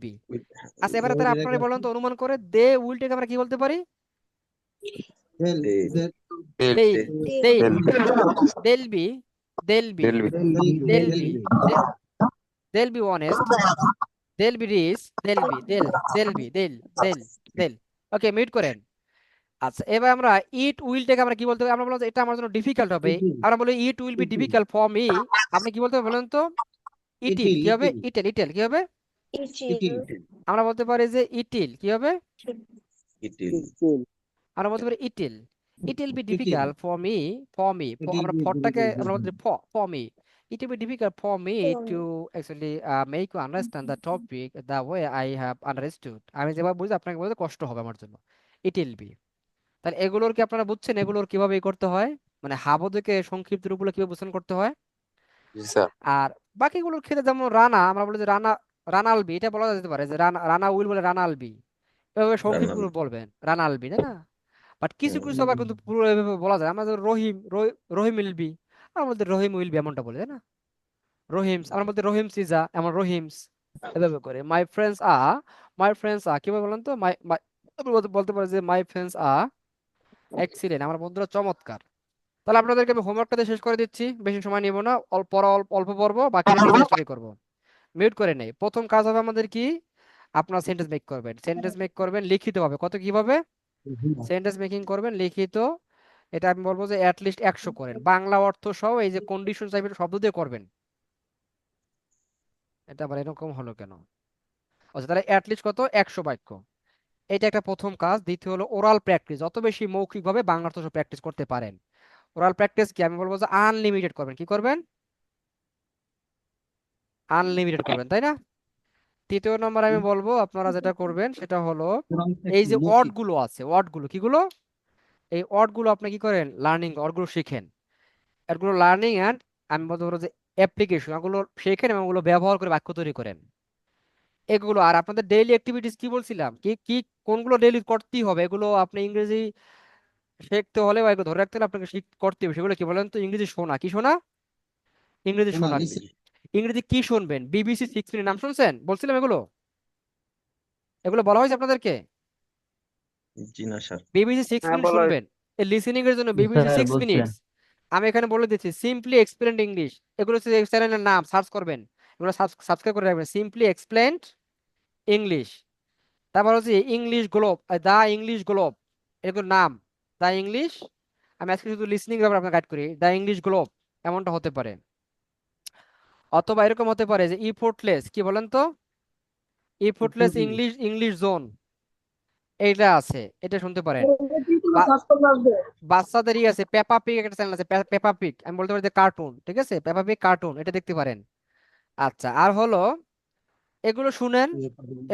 be. আচ্ছা এবারে তাহলে আপনারা বলেন তো অনুমান করে দে উইলটাকে আমরা কি বলতে পারি? They'll, They- they'll, they'll, they'll, they'll be, they'll be, Will be. They'll be, they'll be honest, they'll be rich, they'll. Okay, mute করেন। আচ্ছা এবার আমরা ইট উইলটাকে আমরা কি বলতে পারি? আমরা বললাম যে এটা আমার জন্য ডিফিকাল্ট হবে, it will, আমরা বলি it will be it will, difficult for me. আপনি কি বলতে বলেন তো? it ইটিল will, কি it হবে? will, ইটেল কি হবে? it will, আমরা বলতে পারি যে ইটিল কি হবে? It is. আমরা বলতে পারি it'll, it'll be it will, difficult for me, it will আমরা be ফরটাকে difficult. আমরা বলতে for me, it will be difficult for me to actually make you understand the topic the way I have understood. আমি যেভাবে বুঝি আপনাকে বলতে কষ্ট হবে আমার জন্য, it will be। তাহলে এগুলোর কি আপনারা বুঝছেন এগুলোর কিভাবে করতে হয়, মানে হাবদকে সংক্ষিপ্ত রূপগুলো কিভাবে উচ্চারণ করতে হয়? Yes, sir. আর বাকিগুলোর ক্ষেত্রে যেমন রানা, আমরা বলি যে রানা, রানালবি, এটা বলা যেতে পারে যে রানা, রানা উইল বলে রানালবি, এভাবে সংক্ষিপ্ত Ranal. রূপ বলবেন রানালবি, তাই না? বাট কিছু হুম, কিছু আবার কিন্তু পুরো এভাবে বলা যায়, আমরা যেমন রহিম, রহিম উইলবি, আমরা বলতে রহিম উইলবি এমনটা বলি, তাই না? রহিমস, আমরা বলতে রহিম সিজা, এমন রহিমস, এভাবে করে। মাই ফ্রেন্ডস আর কিভাবে বলেন তো? বলতে পারে যে মাই ফ্রেন্ডস আর এক্সিলেন্ট, আমার বন্ধুরা চমৎকার। তাহলে আপনাদেরকে আমি হোমওয়ার্কটা শেষ করে দিচ্ছি, বেশি সময় নিব না, অল্প পর্ব, বাকি স্টাডি করব। মিউট করে নেই। প্রথম কাজ হবে আমাদের কি, আপনার সেন্টেন্স মেক করবেন লিখিতভাবে। কত কিভাবে সেন্টেন্স মেকিং করবেন লিখিত? এটা আমি বলবো যে অ্যাটলিস্ট 100 করেন, বাংলা অর্থ সহ, এই যে কন্ডিশন টাইপের শব্দ দিয়ে করবেন। এটা আবার এরকম হলো কেন? আচ্ছা তাহলে অ্যাটলিস্ট কত, 100 বাক্য। এটা একটা প্রথম কাজ। দ্বিতীয় হলো ওরাল প্র্যাকটিস, যত বেশি মৌখিকভাবে বাংলা অর্থ সহ প্র্যাকটিস করতে পারেন। ওরাল প্র্যাকটিস কি আমি বলবো যে আনলিমিটেড করবেন। কি করবেন? আনলিমিটেড করবেন, তাই না? তৃতীয় নম্বর আমি বলবো আপনারা যেটা করবেন সেটা হলো Quran এই যে ওয়ার্ড মৌখিক, গুলো আছে, ওয়ার্ডগুলো কিগুলো, এই ওয়ার্ডগুলো আপনি কি করেন, লার্নিং, ওয়ার্ডগুলো শিখেন। এগুলো লার্নিং অ্যান্ড আমি বলতে পারবো যে অ্যাপ্লিকেশন, এগুলো শেখেন এবং ওগুলো ব্যবহার করে বাক্য তৈরি করেন এগুলো। আর আপনাদের ডেইলি অ্যাক্টিভিটিস কি বলছিলাম, কি কি কোনগুলো ডেইলি করতেই হবে, এগুলো আপনি ইংরেজি শিখতে হলে বা এগুলো ধরে রাখতে হলে আপনাকে করতে হবে। সেগুলো কি বলেন তো? ইংরেজি শোনা, কি শোনা? ইংরেজি শোনা, শোনা। listen, ইংরেজি কি শুনবেন? বিবিসি 6 মিনিট, নাম শুনছেন? বলছিলাম এগুলো, এগুলো বলা হয়েছে আপনাদেরকে? জি না স্যার। বিবিসি 6 মিনিট শুনবেন এই লিসেনিং এর জন্য, বিবিসি স্যার 6 বলছিলেন। মিনিটস। আমি এখানে বলে দিচ্ছি সিম্পলি এক্সপ্লেন্ড ইংলিশ, এগুলো হচ্ছে চ্যানেলের নাম, সার্চ করবেন, এগুলো সাবস্ক্রাইব করে রাখবেন, সিম্পলি এক্সপ্লেন্ড ইংলিশ। তারপর হচ্ছে English globe, the English globe, এগুলোর নাম দা ইংলিশ। আমি আজকে শুধু লিসনিং ব্যাপারে আপনাকে গাইড করি, দা ইংলিশ গ্লোব এমনটা হতে পারে। অথবা এরকম হতে পারে যে ইফোর্টলেস, কি বলেন তো? ইফোর্টলেস ইংলিশ, ইংলিশ জোন, এইটা আছে, এটা শুনতে পারেন। বাচ্চাদেরই আছে পেপা পিগ, একটা চ্যানেল আছে পেপা পিগ, আমি বলতে পারি যে কার্টুন, ঠিক আছে, পেপা পিগ কার্টুন, এটা দেখতে পারেন। আচ্ছা আর হলো এগুলো শুনেন,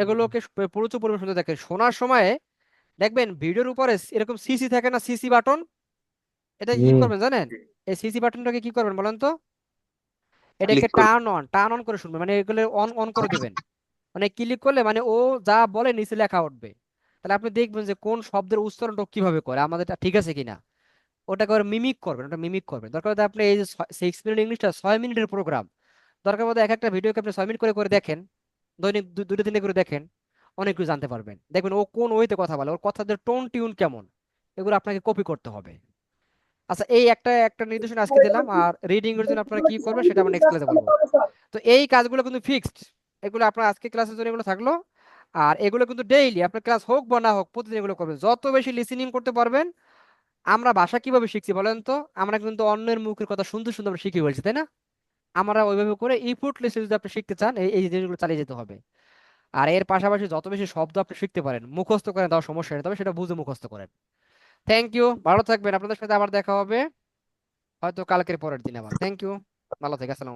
এগুলোকে প্রচুর পরিমাণ শুনতে দেখেন। শোনার সময় দেখবেন ভিডিওর উপরে এরকম সিসি থাকে না, সিসি বাটন, এটা কি করবেন জানেন? এই সিসি বাটনটাকে কি করবেন বলেন তো? এটাকে ক্লিক করুন। টার্ন অন করে শুনবেন, মানে এগুলো অন অন করে দেবেন। মানে ক্লিক করলে মানে ও যা বলে নিচে লেখা উঠবে। তাহলে আপনি দেখবেন যে কোন শব্দের উচ্চারণটা কিভাবে করে, আমাদের ঠিক আছে কিনা। ওটাকে আবার মিমিক করবেন, ওটা মিমিক করবেন। দরকার হলে আপনি এই যে 6 মিনিট ইংলিশটা 6 মিনিটের প্রোগ্রাম, দরকার মতো এক একটা ভিডিওকে আপনি 6 মিনিট করে করে দেখেন, দৈনিক দুটো তিনটে করে দেখেন, অনেক কিছু জানতে পারবেন। দেখবেন ও কোন ওয়েতে কথা বলে, ওর কথাদের টোন টিউন কেমন, এগুলো আপনাকে কপি করতে হবে। আচ্ছা এই একটা একটা নির্দেশনা আজকে দিলাম, আর রিডিং এর জন্য আপনারা কি করবেন সেটা আমরা নেক্সট ক্লাসে বলবো। তো এই কাজগুলো কিন্তু ফিক্সড, এগুলো আপনার আজকে ক্লাসের জন্য এগুলো থাকলো। আর এগুলো কিন্তু ডেইলি আপনার ক্লাস হোক বা না হোক প্রতিদিন এগুলো করবেন, যত বেশি লিসেনিং করতে পারবেন। আমরা ভাষা কিভাবে শিখছি বলেন তো? আমরা কিন্তু অন্যের মুখের কথা শুনতে শুনতে আমরা শিখে বলছি, তাই না? আমরা ওইভাবে করে ইফোর্টলেসলি যদি আপনি শিখতে চান এই এই জিনিসগুলো চালিয়ে যেতে হবে। আর এর পাশাপাশি যত বেশি শব্দ আপনি শিখতে পারেন, মুখস্থ করেন, তাও সমস্যা নেই, তবে সেটা বুঝে মুখস্থ করেন। থ্যাংক ইউ, ভালো থাকবেন, আপনাদের সাথে আবার দেখা হবে হয়তো কালকের পরের দিন আবার। থ্যাংক ইউ, ভালো থেকে, আসসালামু আলাইকুম।